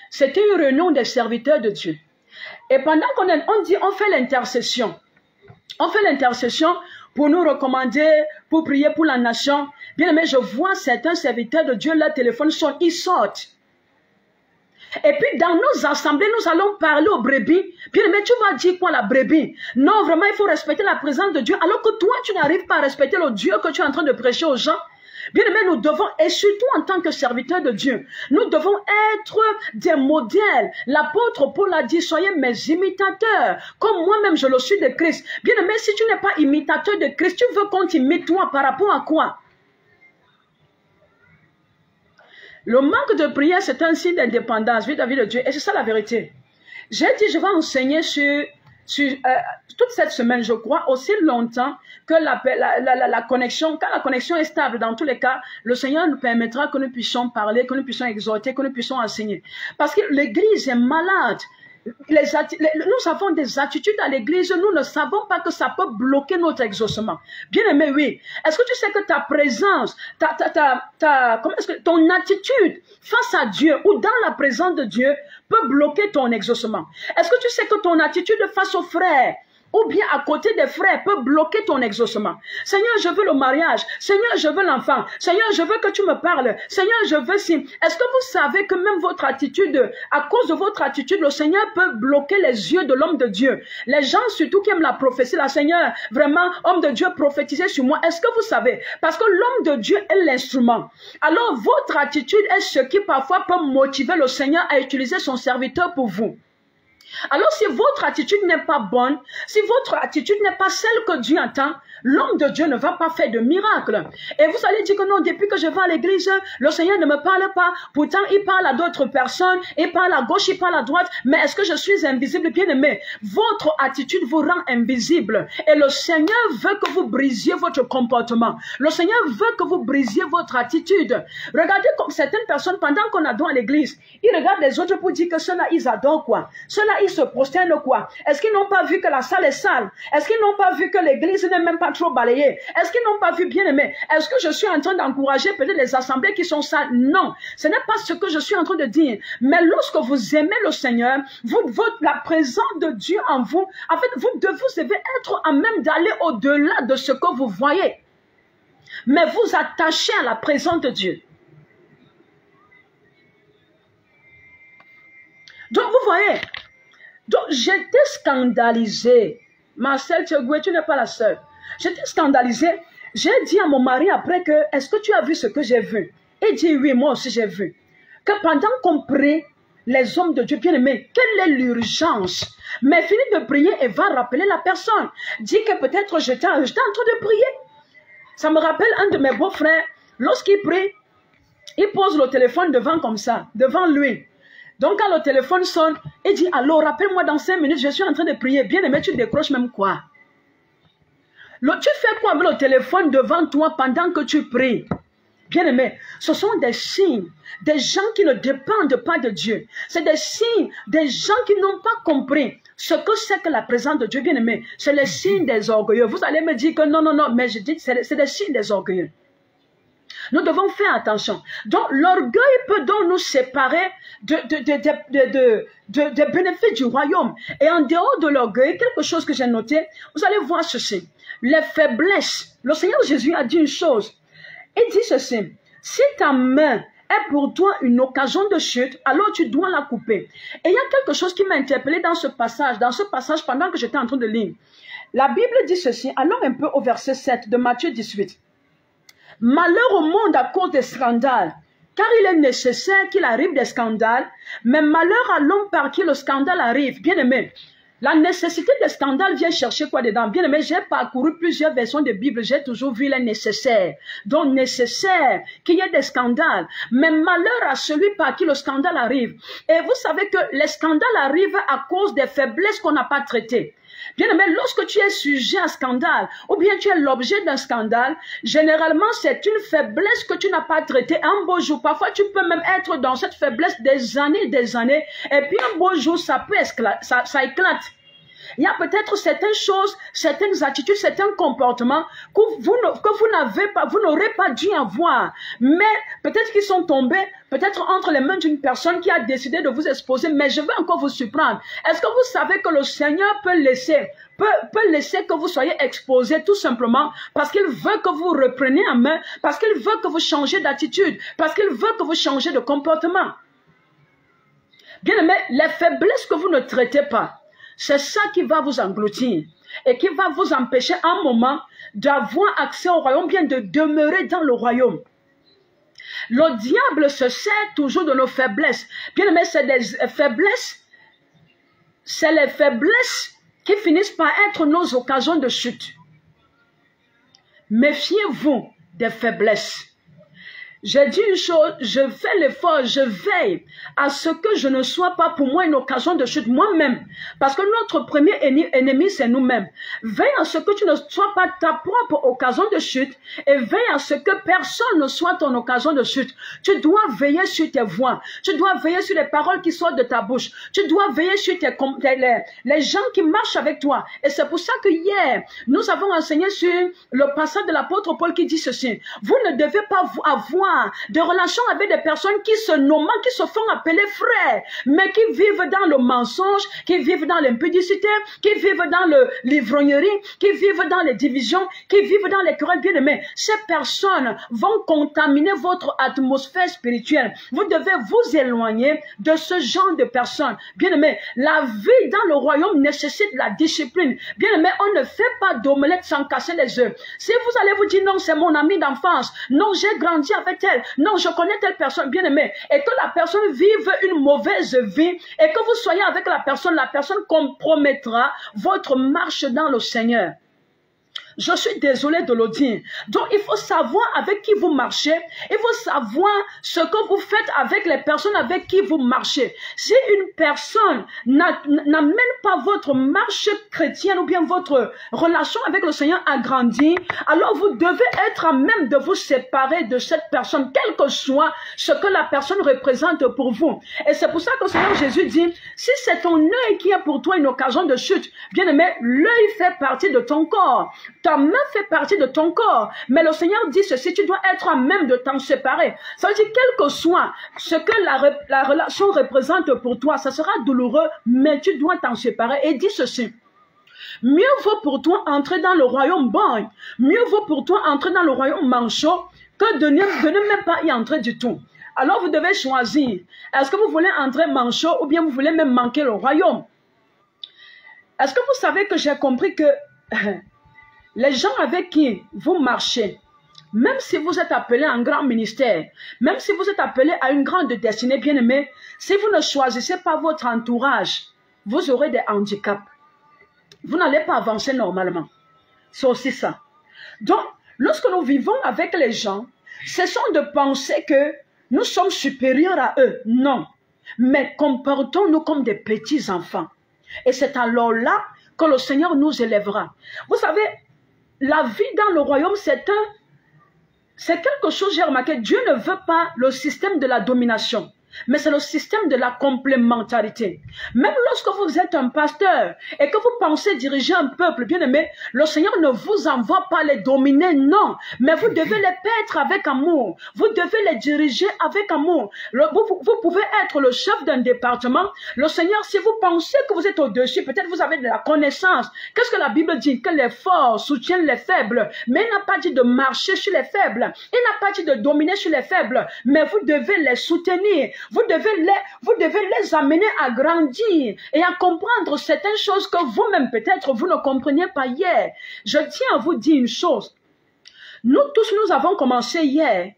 C'était une réunion des serviteurs de Dieu. Et pendant on fait l'intercession. On fait l'intercession pour nous recommander, pour prier pour la nation. Bien aimé, je vois certains serviteurs de Dieu, leur téléphone sonne, ils sortent. Et puis dans nos assemblées, nous allons parler aux brebis. Bien aimé, tu vas dire quoi la brebis? Non, vraiment, il faut respecter la présence de Dieu. Alors que toi, tu n'arrives pas à respecter le Dieu que tu es en train de prêcher aux gens. Bien aimé, nous devons, et surtout en tant que serviteurs de Dieu, nous devons être des modèles. L'apôtre Paul a dit, soyez mes imitateurs, comme moi-même je le suis de Christ. Bien aimé, si tu n'es pas imitateur de Christ, tu veux qu'on t'imite toi par rapport à quoi? Le manque de prière, c'est un signe d'indépendance vis-à-vis de Dieu, et c'est ça la vérité. J'ai dit, je vais enseigner sur toute cette semaine, je crois, aussi longtemps que la connexion, quand la connexion est stable, dans tous les cas, le Seigneur nous permettra que nous puissions parler, que nous puissions exhorter, que nous puissions enseigner. Parce que l'Église est malade. Nous avons des attitudes à l'église, nous ne savons pas que ça peut bloquer notre exaucement. Bien aimé, oui. Est-ce que tu sais que ta présence, ton attitude face à Dieu ou dans la présence de Dieu peut bloquer ton exaucement? Est-ce que tu sais que ton attitude face aux frères ou bien à côté des frères peut bloquer ton exaucement? Seigneur, je veux le mariage. Seigneur, je veux l'enfant. Seigneur, je veux que tu me parles. Seigneur, je veux si. Est-ce que vous savez que même votre attitude, à cause de votre attitude, le Seigneur peut bloquer les yeux de l'homme de Dieu? Les gens surtout qui aiment la prophétie, la Seigneur, vraiment, homme de Dieu, prophétisez sur moi. Est-ce que vous savez? Parce que l'homme de Dieu est l'instrument. Alors, votre attitude est ce qui parfois peut motiver le Seigneur à utiliser son serviteur pour vous. Alors si votre attitude n'est pas bonne, si votre attitude n'est pas celle que Dieu entend, l'homme de Dieu ne va pas faire de miracle. Et vous allez dire que non, depuis que je vais à l'église, le Seigneur ne me parle pas. Pourtant, il parle à d'autres personnes, il parle à gauche, il parle à droite. Mais est-ce que je suis invisible? Bien aimé, votre attitude vous rend invisible. Et le Seigneur veut que vous brisiez votre comportement. Le Seigneur veut que vous brisiez votre attitude. Regardez comme certaines personnes, pendant qu'on adore à l'église, ils regardent les autres pour dire que ceux-là, ils adorent quoi? Ceux-là, ils se prosternent quoi? Est-ce qu'ils n'ont pas vu que la salle est sale? Est-ce qu'ils n'ont pas vu que l'église n'est même pas trop balayée? Est-ce qu'ils n'ont pas vu, bien aimé? Est-ce que je suis en train d'encourager peut-être les assemblées qui sont sales? Non, ce n'est pas ce que je suis en train de dire. Mais lorsque vous aimez le Seigneur, la présence de Dieu en vous, en fait, vous devez être à même d'aller au-delà de ce que vous voyez. Mais vous attachez à la présence de Dieu. Donc, vous voyez, donc j'étais scandalisée. Marcel Tchegoué, tu n'es pas la seule. J'étais scandalisée. J'ai dit à mon mari après que, est-ce que tu as vu ce que j'ai vu? Il dit, oui, moi aussi j'ai vu. Que pendant qu'on prie, les hommes de Dieu bien-aimés, quelle est l'urgence? Mais finit de prier et va rappeler la personne. Dit que peut-être j'étais en train de prier. Ça me rappelle un de mes beaux-frères. Lorsqu'il prie, il pose le téléphone devant comme ça, devant lui. Donc quand le téléphone sonne, il dit, allô, rappelle-moi dans 5 minutes, je suis en train de prier. Bien aimé, tu décroches même quoi? Tu fais quoi avec le téléphone devant toi pendant que tu pries? Bien aimé, ce sont des signes, des gens qui ne dépendent pas de Dieu. C'est des signes, des gens qui n'ont pas compris ce que c'est que la présence de Dieu. Bien aimé, c'est les signes des orgueilleux. Vous allez me dire que non, non, non, mais je dis que c'est des signes des orgueilleux. Nous devons faire attention. Donc, l'orgueil peut donc nous séparer des bénéfices du royaume. Et en dehors de l'orgueil, quelque chose que j'ai noté, vous allez voir ceci. Les faiblesses. Le Seigneur Jésus a dit une chose. Il dit ceci, si ta main est pour toi une occasion de chute, alors tu dois la couper. Et il y a quelque chose qui m'a interpellé dans ce passage pendant que j'étais en train de lire. La Bible dit ceci, allons un peu au verset 7 de Matthieu 18. Malheur au monde à cause des scandales, car il est nécessaire qu'il arrive des scandales, mais malheur à l'homme par qui le scandale arrive. Bien aimé, la nécessité des scandales vient chercher quoi dedans? Bien aimé, j'ai parcouru plusieurs versions de Bible, j'ai toujours vu les nécessaires. Donc nécessaire qu'il y ait des scandales, mais malheur à celui par qui le scandale arrive. Et vous savez que les scandales arrivent à cause des faiblesses qu'on n'a pas traitées. Bien aimé, lorsque tu es sujet à scandale, ou bien tu es l'objet d'un scandale, généralement c'est une faiblesse que tu n'as pas traitée un beau jour. Parfois tu peux même être dans cette faiblesse des années, et puis un beau jour ça éclate. Il y a peut-être certaines choses, certaines attitudes, certains comportements que vous n'aurez pas dû avoir. Mais peut-être qu'ils sont tombés, peut-être entre les mains d'une personne qui a décidé de vous exposer. Mais je vais encore vous surprendre. Est-ce que vous savez que le Seigneur peut laisser que vous soyez exposés tout simplement parce qu'il veut que vous repreniez en main, parce qu'il veut que vous changiez d'attitude, parce qu'il veut que vous changiez de comportement. Bien aimé, les faiblesses que vous ne traitez pas, c'est ça qui va vous engloutir et qui va vous empêcher un moment d'avoir accès au royaume, bien de demeurer dans le royaume. Le diable se sert toujours de nos faiblesses. Bien aimé, c'est les faiblesses qui finissent par être nos occasions de chute. Méfiez-vous des faiblesses. J'ai dit une chose, je fais l'effort, je veille à ce que je ne sois pas pour moi une occasion de chute moi-même. Parce que notre premier ennemi, c'est nous-mêmes. Veille à ce que tu ne sois pas ta propre occasion de chute et veille à ce que personne ne soit ton occasion de chute. Tu dois veiller sur tes voix. Tu dois veiller sur les paroles qui sortent de ta bouche. Tu dois veiller sur les gens qui marchent avec toi. Et c'est pour ça que hier, nous avons enseigné sur le passage de l'apôtre Paul qui dit ceci. Vous ne devez pas avoir de relations avec des personnes qui se nomment, qui se font appeler frères, mais qui vivent dans le mensonge, qui vivent dans l'impudicité, qui vivent dans l'ivrognerie, qui vivent dans les divisions, qui vivent dans les querelles. Bien aimés, ces personnes vont contaminer votre atmosphère spirituelle. Vous devez vous éloigner de ce genre de personnes. Bien aimés, la vie dans le royaume nécessite la discipline. Bien aimés, on ne fait pas d'omelette sans casser les œufs. Si vous allez vous dire non, c'est mon ami d'enfance, non, j'ai grandi avec elle, non, je connais telle personne, bien aimée, et que la personne vive une mauvaise vie, et que vous soyez avec la personne compromettra votre marche dans le Seigneur. Je suis désolé de le dire. Donc, il faut savoir avec qui vous marchez. Il faut savoir ce que vous faites avec les personnes avec qui vous marchez. Si une personne n'amène pas votre marche chrétienne ou bien votre relation avec le Seigneur agrandie, alors vous devez être à même de vous séparer de cette personne, quel que soit ce que la personne représente pour vous. Et c'est pour ça que le Seigneur Jésus dit, si c'est ton œil qui est pour toi une occasion de chute, bien aimé, l'œil fait partie de ton corps. Ta main fait partie de ton corps. Mais le Seigneur dit ceci, tu dois être à même de t'en séparer. Ça veut dire, quel que soit ce que la relation représente pour toi, ça sera douloureux, mais tu dois t'en séparer. Et dis ceci, mieux vaut pour toi entrer dans le royaume bon, mieux vaut pour toi entrer dans le royaume manchot, que de ne même pas y entrer du tout. Alors vous devez choisir, est-ce que vous voulez entrer manchot ou bien vous voulez même manquer le royaume? Est-ce que vous savez que j'ai compris que les gens avec qui vous marchez, même si vous êtes appelé à un grand ministère, même si vous êtes appelé à une grande destinée, bien aimée, si vous ne choisissez pas votre entourage, vous aurez des handicaps. Vous n'allez pas avancer normalement. C'est aussi ça. Donc, lorsque nous vivons avec les gens, cessons de penser que nous sommes supérieurs à eux. Non. Mais comportons-nous comme des petits enfants. Et c'est alors là que le Seigneur nous élèvera. Vous savez, la vie dans le royaume, c'est quelque chose, j'ai remarqué, Dieu ne veut pas le système de la domination. mais c'est le système de la complémentarité. Même lorsque vous êtes un pasteur et que vous pensez diriger un peuple, bien aimé, le Seigneur ne vous envoie pas les dominer, non, mais vous devez les paître avec amour, vous devez les diriger avec amour. Vous pouvez être le chef d'un département. Le Seigneur, si vous pensez que vous êtes au-dessus, peut-être vous avez de la connaissance. Qu'est-ce que la Bible dit? Que les forts soutiennent les faibles, mais il n'a pas dit de marcher sur les faibles, il n'a pas dit de dominer sur les faibles, mais vous devez les soutenir, vous devez les amener à grandir et à comprendre certaines choses que vous-même peut-être vous ne compreniez pas hier. Je tiens à vous dire une chose, nous tous nous avons commencé hier.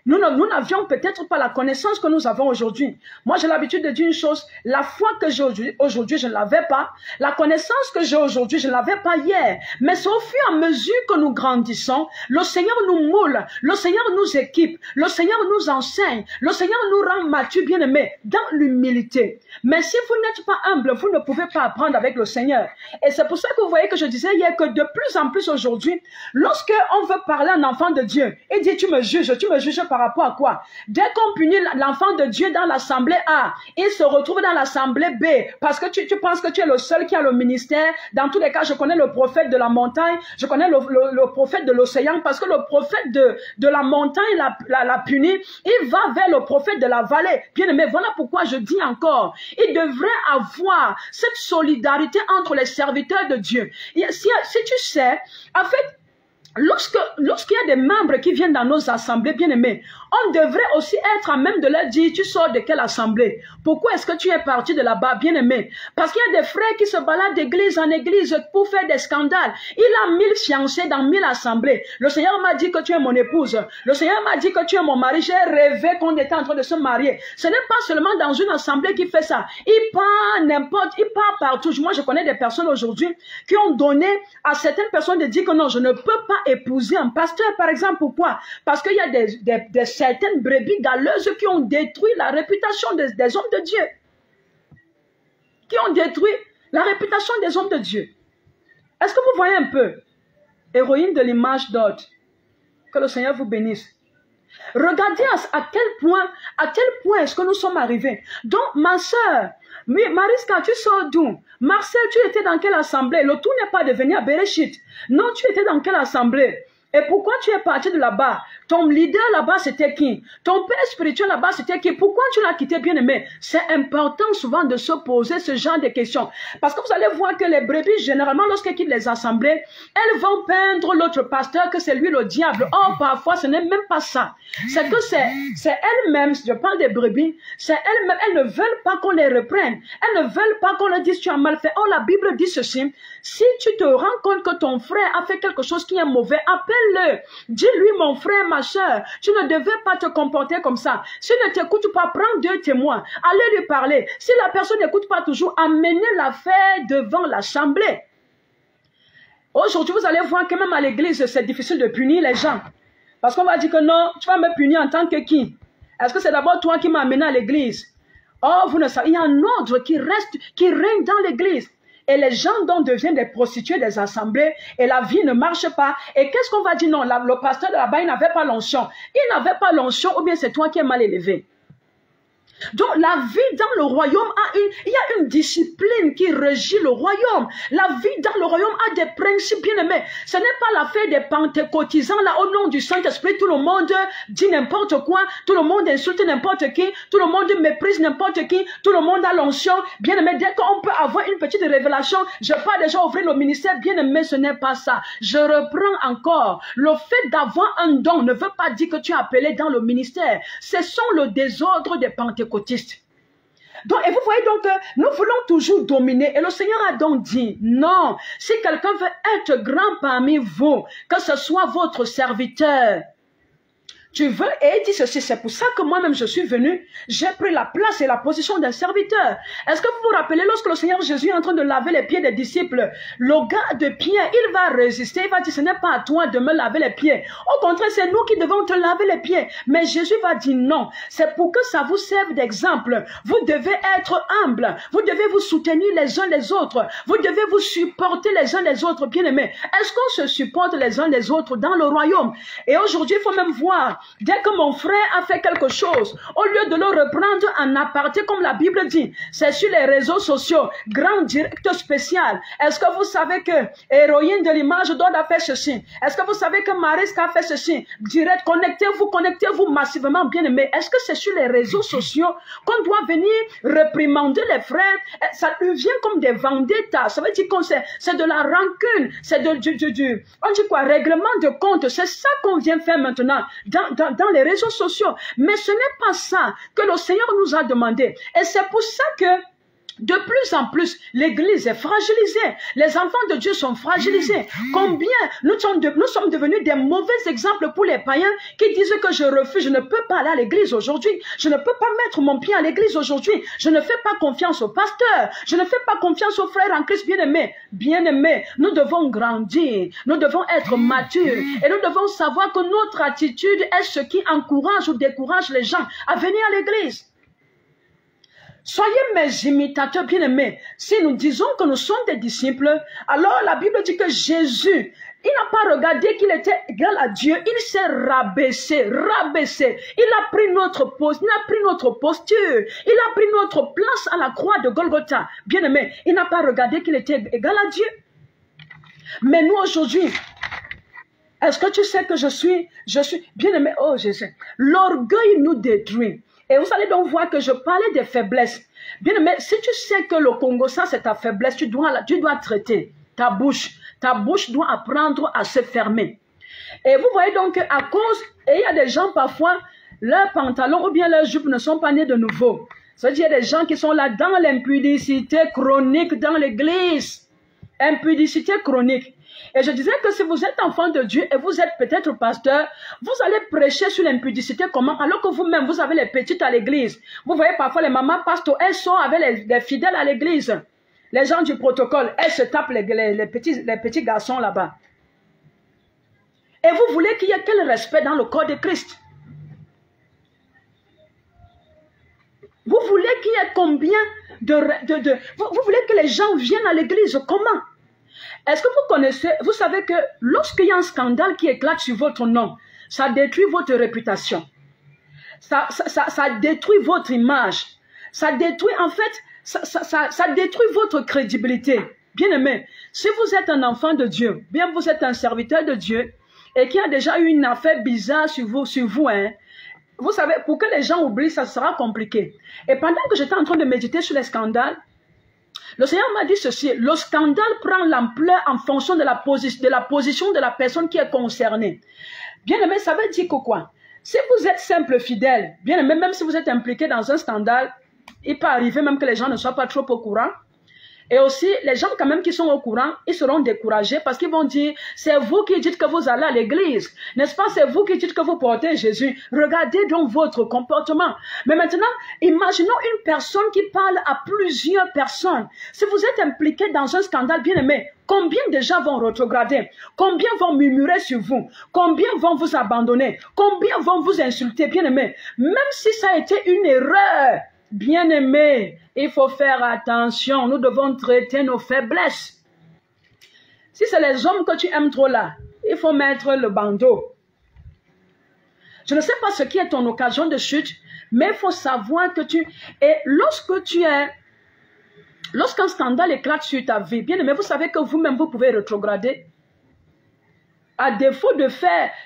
Nous n'avions peut-être pas la connaissance que nous avons aujourd'hui. Moi, j'ai l'habitude de dire une chose, la foi que j'ai aujourd'hui, je ne l'avais pas. La connaissance que j'ai aujourd'hui, je ne l'avais pas hier. Mais c'est au fur et à mesure que nous grandissons, le Seigneur nous moule, le Seigneur nous équipe, le Seigneur nous enseigne, le Seigneur nous rend matures, bien-aimés, dans l'humilité. Mais si vous n'êtes pas humble, vous ne pouvez pas apprendre avec le Seigneur. Et c'est pour ça que vous voyez que je disais hier que de plus en plus aujourd'hui, lorsque on veut parler à un enfant de Dieu, il dit, tu me juges par rapport à quoi? Dès qu'on punit l'enfant de Dieu dans l'assemblée A, il se retrouve dans l'assemblée B, parce que tu penses que tu es le seul qui a le ministère. Dans tous les cas, je connais le prophète de la montagne, je connais le prophète de l'océan, parce que le prophète de la montagne l'a puni, il va vers le prophète de la vallée. Bien aimé, voilà pourquoi je dis encore, il devrait avoir cette solidarité entre les serviteurs de Dieu. Si tu sais, en fait, lorsqu'il y a des membres qui viennent dans nos assemblées, bien aimés, on devrait aussi être à même de leur dire, tu sors de quelle assemblée? Pourquoi est-ce que tu es parti de là-bas, bien aimé? Parce qu'il y a des frères qui se baladent d'église en église pour faire des scandales. Il a 1000 fiancés dans 1000 assemblées. Le Seigneur m'a dit que tu es mon épouse. Le Seigneur m'a dit que tu es mon mari. J'ai rêvé qu'on était en train de se marier. Ce n'est pas seulement dans une assemblée qui fait ça. Il part partout. Moi, je connais des personnes aujourd'hui qui ont donné à certaines personnes de dire que non, je ne peux pas épouser un pasteur, par exemple. Pourquoi? Parce qu'il y a certaines brebis galeuses qui ont détruit la réputation des hommes de Dieu. Qui ont détruit la réputation des hommes de Dieu. Est-ce que vous voyez un peu? Héroïne de l'image d'ordre. Que le Seigneur vous bénisse. Regardez à quel point est-ce que nous sommes arrivés. Donc, ma soeur, Mariska, tu sors d'où? Marcel, tu étais dans quelle assemblée? Le tout n'est pas de venir à Bereshit. Non, tu étais dans quelle assemblée? Et pourquoi tu es parti de là-bas? Ton leader là-bas, c'était qui? Ton père spirituel là-bas, c'était qui? Pourquoi tu l'as quitté, bien-aimé? C'est important souvent de se poser ce genre de questions. Parce que vous allez voir que les brebis, généralement, lorsqu'elles quittent les assemblées, elles vont peindre l'autre pasteur que c'est lui le diable. Or, parfois, ce n'est même pas ça. C'est que c'est elles-mêmes, je parle des brebis, c'est elles-mêmes, elles ne veulent pas qu'on les reprenne. Elles ne veulent pas qu'on leur dise tu as mal fait. Or, la Bible dit ceci. Si tu te rends compte que ton frère a fait quelque chose qui est mauvais, appelle-le. Dis-lui, mon frère, ma soeur, tu ne devais pas te comporter comme ça. S'il ne t'écoute pas, prends 2 témoins. Allez lui parler. Si la personne n'écoute pas toujours, amenez l'affaire devant l'assemblée. Aujourd'hui, vous allez voir que même à l'église, c'est difficile de punir les gens. Parce qu'on va dire que non, tu vas me punir en tant que qui? Est-ce que c'est d'abord toi qui m'as amené à l'église? Oh, vous ne savez, il y a un ordre qui règne dans l'église. Et les gens donc deviennent des prostituées des assemblées et la vie ne marche pas. Et qu'est-ce qu'on va dire? Non, le pasteur de là-bas, il n'avait pas l'onction. Il n'avait pas l'onction ou bien c'est toi qui es mal élevé. Donc la vie dans le royaume il y a une discipline qui régit le royaume. La vie dans le royaume a des principes bien aimés. Ce n'est pas l'affaire des pentecôtisants là au nom du Saint-Esprit. Tout le monde dit n'importe quoi, tout le monde insulte n'importe qui, tout le monde méprise n'importe qui, tout le monde a l'onction. Bien aimé, dès qu'on peut avoir une petite révélation, je peux déjà ouvrir le ministère. Bien aimé, ce n'est pas ça. Je reprends encore. Le fait d'avoir un don ne veut pas dire que tu es appelé dans le ministère. Ce sont le désordre des pentecôtistes. Donc, et vous voyez donc que nous voulons toujours dominer. Et le Seigneur a donc dit, non, si quelqu'un veut être grand parmi vous, que ce soit votre serviteur, tu veux, et il dit ceci, c'est pour ça que moi-même je suis venu, j'ai pris la place et la position d'un serviteur. Est-ce que vous vous rappelez, lorsque le Seigneur Jésus est en train de laver les pieds des disciples, le gars de Pierre, il va résister, il va dire, ce n'est pas à toi de me laver les pieds. Au contraire, c'est nous qui devons te laver les pieds. Mais Jésus va dire non, c'est pour que ça vous serve d'exemple. Vous devez être humble, vous devez vous soutenir les uns les autres, vous devez vous supporter les uns les autres, bien aimés. Est-ce qu'on se supporte les uns les autres dans le royaume? Et aujourd'hui, il faut même voir moi, dès que mon frère a fait quelque chose, au lieu de le reprendre en aparté, comme la Bible dit, c'est sur les réseaux sociaux, grand direct spécial. Est-ce que vous savez que héroïne de l'image doit faire ceci? Est-ce que vous savez que Mariska a fait ceci? Direct, connectez-vous massivement, bien aimé. Est-ce que c'est sur les réseaux sociaux qu'on doit venir réprimander les frères? Ça devient comme des vendettas. Ça veut dire que c'est de la rancune, c'est on dit quoi, règlement de compte. C'est ça qu'on vient faire maintenant dans les réseaux sociaux. Mais ce n'est pas ça que le Seigneur nous a demandé. Et c'est pour ça que de plus en plus, l'Église est fragilisée. Les enfants de Dieu sont fragilisés. Combien nous sommes devenus des mauvais exemples pour les païens qui disent que je refuse, je ne peux pas aller à l'Église aujourd'hui. Je ne peux pas mettre mon pied à l'Église aujourd'hui. Je ne fais pas confiance au pasteur. Je ne fais pas confiance aux frères en Christ bien-aimés. Bien-aimés, nous devons grandir. Nous devons être matures. Et nous devons savoir que notre attitude est ce qui encourage ou décourage les gens à venir à l'Église. Soyez mes imitateurs bien-aimés. Si nous disons que nous sommes des disciples, alors la Bible dit que Jésus, il n'a pas regardé qu'il était égal à Dieu, il s'est rabaissé. Il a pris notre posture, il a pris notre place à la croix de Golgotha. Bien-aimé, il n'a pas regardé qu'il était égal à Dieu. Mais nous aujourd'hui, est-ce que tu sais que je suis bien-aimé? Oh Jésus, l'orgueil nous détruit. Et vous allez donc voir que je parlais des faiblesses. Bien aimé, si tu sais que le Congo, ça c'est ta faiblesse, tu dois traiter ta bouche. Ta bouche doit apprendre à se fermer. Et vous voyez donc à cause, et il y a des gens parfois, leurs pantalons ou bien leurs jupes ne sont pas nés de nouveau. C'est-à-dire il y a des gens qui sont là dans l'impudicité chronique dans l'église. Impudicité chronique. Et je disais que si vous êtes enfant de Dieu et vous êtes peut-être pasteur, vous allez prêcher sur l'impudicité comment? Alors que vous-même, vous avez les petites à l'église. Vous voyez parfois les mamans pasteurs, elles sont avec les fidèles à l'église. Les gens du protocole, elles se tapent les petits garçons là-bas. Et vous voulez qu'il y ait quel respect dans le corps de Christ? Vous voulez qu'il y ait combien vous voulez que les gens viennent à l'église comment? Est-ce que vous connaissez, vous savez que lorsqu'il y a un scandale qui éclate sur votre nom, ça détruit votre réputation. Ça détruit votre image. Ça détruit, en fait, ça détruit votre crédibilité. Bien aimé, si vous êtes un enfant de Dieu, bien vous êtes un serviteur de Dieu, et qu'il y a déjà eu une affaire bizarre sur vous, hein, vous savez, pour que les gens oublient, ça sera compliqué. Et pendant que j'étais en train de méditer sur les scandales, le Seigneur m'a dit ceci, le scandale prend l'ampleur en fonction de la position de la personne qui est concernée. Bien aimé, ça veut dire que quoi? Si vous êtes simple fidèle, bien aimé, même si vous êtes impliqué dans un scandale, il peut arriver même que les gens ne soient pas trop au courant. Et aussi, les gens quand même qui sont au courant, ils seront découragés parce qu'ils vont dire, c'est vous qui dites que vous allez à l'église. N'est-ce pas? C'est vous qui dites que vous portez Jésus. Regardez donc votre comportement. Mais maintenant, imaginons une personne qui parle à plusieurs personnes. Si vous êtes impliqué dans un scandale bien aimé, combien de gens vont rétrograder? Combien vont murmurer sur vous? Combien vont vous abandonner? Combien vont vous insulter, bien aimé? Même si ça a été une erreur, bien aimé, il faut faire attention. Nous devons traiter nos faiblesses. Si c'est les hommes que tu aimes trop là, il faut mettre le bandeau. Je ne sais pas ce qui est ton occasion de chute, mais il faut savoir que et lorsqu'un scandale éclate sur ta vie, bien aimé, vous savez que vous-même, vous pouvez rétrograder. À défaut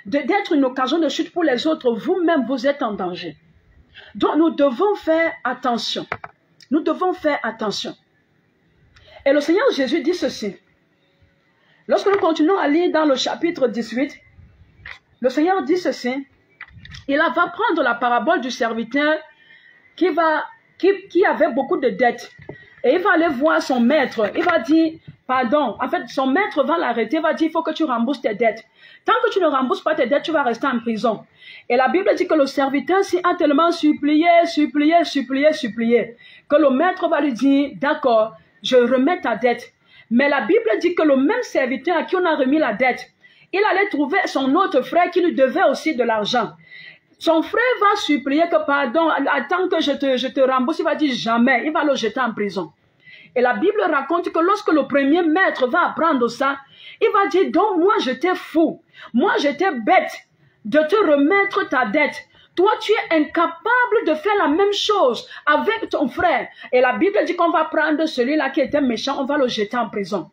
d'être une occasion de chute pour les autres, vous-même, vous êtes en danger. Donc, nous devons faire attention. Nous devons faire attention. Et le Seigneur Jésus dit ceci. Lorsque nous continuons à lire dans le chapitre 18, le Seigneur dit ceci. Il va prendre la parabole du serviteur qui avait beaucoup de dettes. Et il va aller voir son maître. Il va dire, pardon. En fait, son maître va l'arrêter. Il va dire, il faut que tu rembourses tes dettes. Tant que tu ne rembourses pas tes dettes, tu vas rester en prison. Et la Bible dit que le serviteur s'y a tellement supplié, que le maître va lui dire, d'accord, je remets ta dette. Mais la Bible dit que le même serviteur à qui on a remis la dette, il allait trouver son autre frère qui lui devait aussi de l'argent. Son frère va supplier que pardon, attends que je te rembourse. Il va dire jamais, il va le jeter en prison. Et la Bible raconte que lorsque le premier maître va apprendre ça, il va dire, donc moi j'étais fou, moi j'étais bête. de te remettre ta dette. Toi, tu es incapable de faire la même chose avec ton frère. Et la Bible dit qu'on va prendre celui-là qui était méchant, on va le jeter en prison.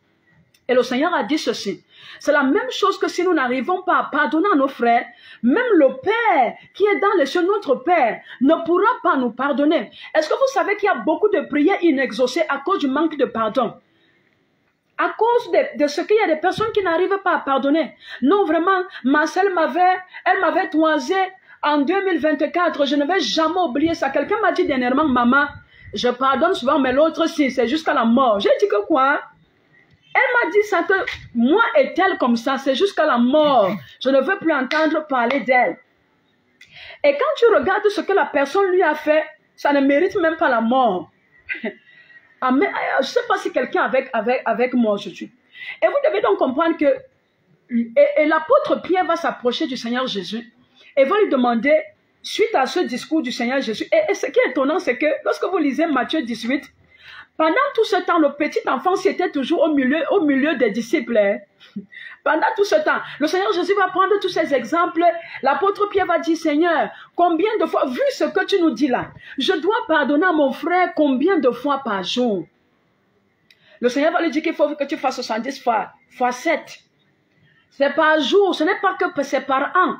Et le Seigneur a dit ceci. C'est la même chose que si nous n'arrivons pas à pardonner à nos frères, même le Père qui est dans les cieux, notre Père, ne pourra pas nous pardonner. Est-ce que vous savez qu'il y a beaucoup de prières inexaucées à cause du manque de pardon? À cause de ce qu'il y a des personnes qui n'arrivent pas à pardonner. Non, vraiment, ma sœur elle m'avait toisé en 2024. Je ne vais jamais oublier ça. Quelqu'un m'a dit dernièrement, maman, je pardonne souvent, mais l'autre, si, c'est jusqu'à la mort. J'ai dit que quoi? Elle m'a dit ça, que moi est-elle comme ça, c'est jusqu'à la mort. Je ne veux plus entendre parler d'elle. Et quand tu regardes ce que la personne lui a fait, ça ne mérite même pas la mort. Je ne sais pas si quelqu'un avec moi aujourd'hui. Et vous devez donc comprendre que l'apôtre Pierre va s'approcher du Seigneur Jésus et va lui demander, suite à ce discours du Seigneur Jésus, et ce qui est étonnant, c'est que lorsque vous lisez Matthieu 18, pendant tout ce temps, le petit enfant c'était toujours au milieu des disciples. Pendant tout ce temps, le Seigneur Jésus va prendre tous ces exemples. L'apôtre Pierre va dire, Seigneur, combien de fois, vu ce que tu nous dis là, je dois pardonner à mon frère combien de fois par jour? Le Seigneur va lui dire qu'il faut que tu fasses 70 fois 7. C'est par jour, ce n'est pas que c'est par an.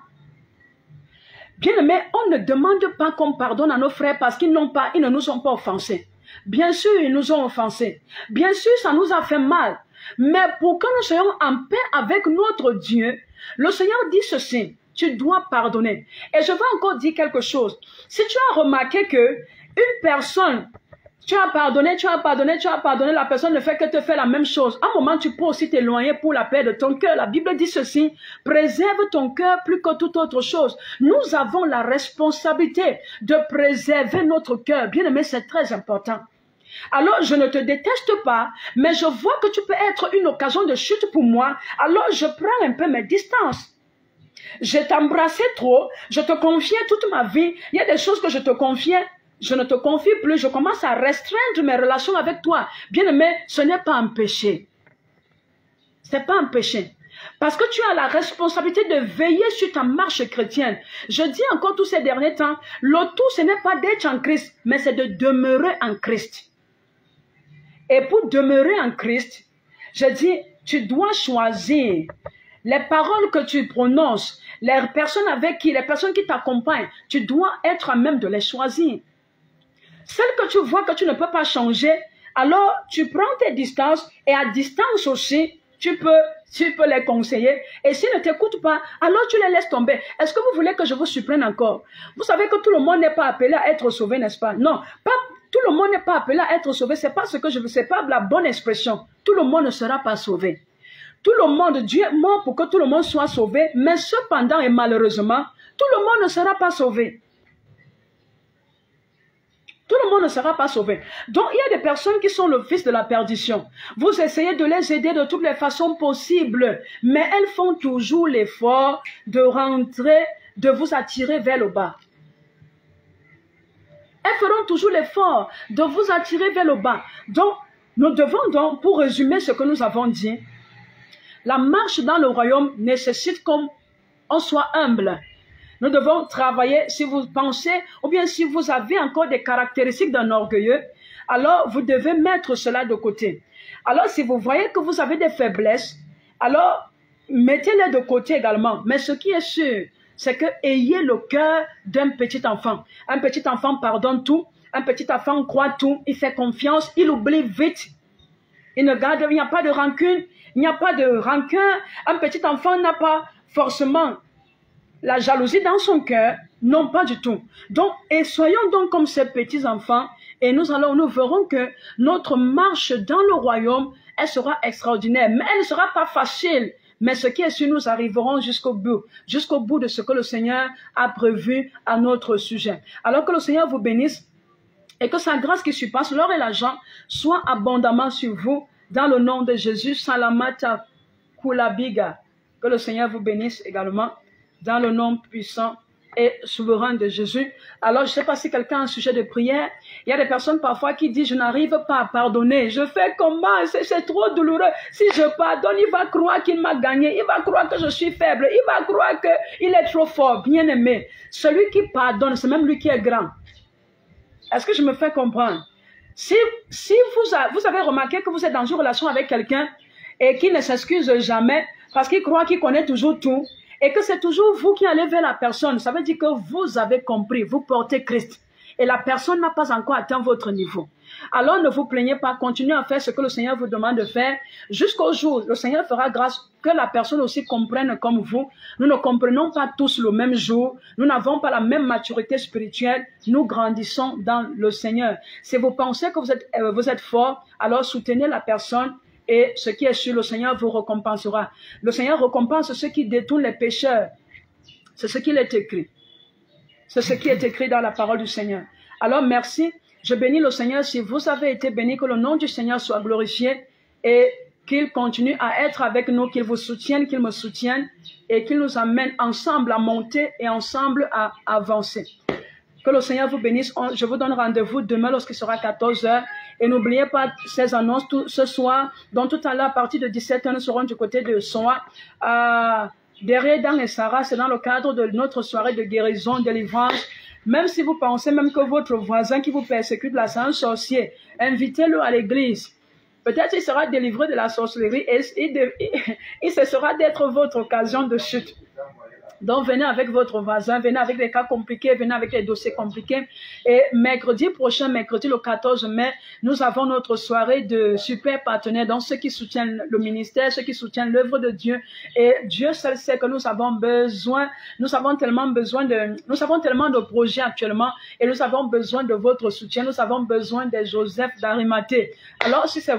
Bien aimé, on ne demande pas qu'on pardonne à nos frères parce qu'ils ne nous ont pas offensés. Bien sûr, ils nous ont offensés. Bien sûr, ça nous a fait mal. Mais pour que nous soyons en paix avec notre Dieu, le Seigneur dit ceci, tu dois pardonner. Et je vais encore dire quelque chose. Si tu as remarqué que une personne, tu as pardonné, la personne ne fait que te faire la même chose. À un moment, tu peux aussi t'éloigner pour la paix de ton cœur. La Bible dit ceci, préserve ton cœur plus que toute autre chose. Nous avons la responsabilité de préserver notre cœur. Bien aimé, c'est très important. Alors, je ne te déteste pas, mais je vois que tu peux être une occasion de chute pour moi. Alors, je prends un peu mes distances. Je t'embrassais trop, je te confiais toute ma vie. Il y a des choses que je te confiais. Je ne te confie plus, je commence à restreindre mes relations avec toi. Bien aimé, ce n'est pas un péché. Ce n'est pas un péché. Parce que tu as la responsabilité de veiller sur ta marche chrétienne. Je dis encore tous ces derniers temps, le tout, ce n'est pas d'être en Christ, mais c'est de demeurer en Christ. Et pour demeurer en Christ, je dis, tu dois choisir les paroles que tu prononces, les personnes qui t'accompagnent, tu dois être à même de les choisir. Celles que tu vois que tu ne peux pas changer, alors tu prends tes distances et à distance aussi, tu peux les conseiller. Et s'ils ne t'écoutent pas, alors tu les laisses tomber. Est-ce que vous voulez que je vous surprenne encore? Vous savez que tout le monde n'est pas appelé à être sauvé, n'est-ce pas? Non, tout le monde n'est pas appelé à être sauvé. C'est pas ce que je veux, c'est pas la bonne expression. Tout le monde ne sera pas sauvé. Tout le monde, Dieu est mort pour que tout le monde soit sauvé, mais cependant et malheureusement, tout le monde ne sera pas sauvé. Tout le monde ne sera pas sauvé. Donc, il y a des personnes qui sont le fils de la perdition. Vous essayez de les aider de toutes les façons possibles, mais elles font toujours l'effort de rentrer, de vous attirer vers le bas. Elles feront toujours l'effort de vous attirer vers le bas. Donc, nous devons donc, pour résumer ce que nous avons dit, la marche dans le royaume nécessite qu'on soit humble. Nous devons travailler, si vous pensez, ou bien si vous avez encore des caractéristiques d'un orgueilleux, alors vous devez mettre cela de côté. Alors si vous voyez que vous avez des faiblesses, alors mettez-les de côté également. Mais ce qui est sûr, c'est que ayez le cœur d'un petit enfant. Un petit enfant pardonne tout, un petit enfant croit tout, il fait confiance, il oublie vite. Il n'y a pas de rancune, il n'y a pas de rancœur. Un petit enfant n'a pas forcément la jalousie dans son cœur, non pas du tout. Donc, et soyons donc comme ces petits enfants et nous verrons que notre marche dans le royaume, elle sera extraordinaire, mais elle ne sera pas facile. Mais ce qui est sûr, nous arriverons jusqu'au bout de ce que le Seigneur a prévu à notre sujet. Alors que le Seigneur vous bénisse et que sa grâce qui surpasse l'or et l'argent soit abondamment sur vous dans le nom de Jésus. Salamata Kulabiga. Que le Seigneur vous bénisse également. Dans le nom puissant et souverain de Jésus. Alors, je ne sais pas si quelqu'un a un sujet de prière. Il y a des personnes parfois qui disent, je n'arrive pas à pardonner. Je fais comment? C'est trop douloureux. Si je pardonne, il va croire qu'il m'a gagné. Il va croire que je suis faible. Il va croire qu'il est trop fort. Bien aimé. Celui qui pardonne, c'est même lui qui est grand. Est-ce que je me fais comprendre? Si vous avez remarqué que vous êtes dans une relation avec quelqu'un et qui ne s'excuse jamais parce qu'il croit qu'il connaît toujours tout, et que c'est toujours vous qui allez vers la personne, ça veut dire que vous avez compris, vous portez Christ. Et la personne n'a pas encore atteint votre niveau. Alors ne vous plaignez pas, continuez à faire ce que le Seigneur vous demande de faire, jusqu'au jour, le Seigneur fera grâce que la personne aussi comprenne comme vous. Nous ne comprenons pas tous le même jour, nous n'avons pas la même maturité spirituelle, nous grandissons dans le Seigneur. Si vous pensez que vous êtes fort, alors soutenez la personne. Et ce qui est sûr, le Seigneur vous récompensera. Le Seigneur récompense ceux qui détournent les pécheurs. C'est ce qu'il est écrit. C'est ce qui est écrit dans la parole du Seigneur. Alors merci. Je bénis le Seigneur. Si vous avez été bénis, que le nom du Seigneur soit glorifié et qu'il continue à être avec nous, qu'il vous soutienne, qu'il me soutienne et qu'il nous amène ensemble à monter et ensemble à avancer. Que le Seigneur vous bénisse. Je vous donne rendez-vous demain lorsqu'il sera 14 h. Et n'oubliez pas ces annonces ce soir. Donc tout à l'heure, à partir de 17 h, nous serons du côté de Soa. Derrière Dan et Sarah, c'est dans le cadre de notre soirée de guérison, de délivrance. Même si vous pensez même que votre voisin qui vous persécute là, c'est un sorcier, invitez-le à l'église. Peut-être qu'il sera délivré de la sorcellerie et il cessera d'être votre occasion de chute. Donc, venez avec votre voisin, venez avec des cas compliqués, venez avec des dossiers compliqués. Et mercredi prochain, mercredi le 14 mai, nous avons notre soirée de super partenaires, donc ceux qui soutiennent le ministère, ceux qui soutiennent l'œuvre de Dieu. Et Dieu seul sait que nous avons tellement de projets actuellement et nous avons besoin de votre soutien. Nous avons besoin des Joseph d'Arimathée. Alors, si c'est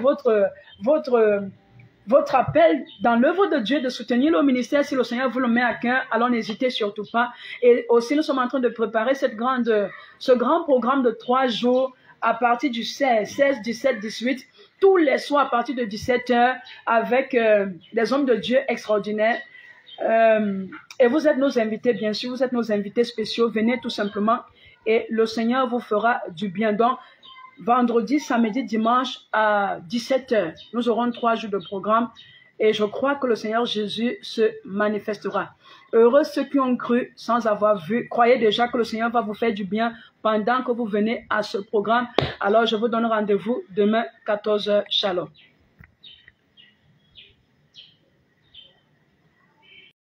votre appel dans l'œuvre de Dieu de soutenir le ministère, si le Seigneur vous le met à cœur, alors n'hésitez surtout pas. Et aussi, nous sommes en train de préparer ce grand programme de 3 jours à partir du 16, 17, 18, tous les soirs à partir de 17 h avec des hommes de Dieu extraordinaires. Et vous êtes nos invités, bien sûr, vous êtes nos invités spéciaux. Venez tout simplement et le Seigneur vous fera du bien. Donc, vendredi, samedi, dimanche à 17 h. Nous aurons 3 jours de programme et je crois que le Seigneur Jésus se manifestera. Heureux ceux qui ont cru sans avoir vu. Croyez déjà que le Seigneur va vous faire du bien pendant que vous venez à ce programme. Alors, je vous donne rendez-vous demain, 14 h. Shalom.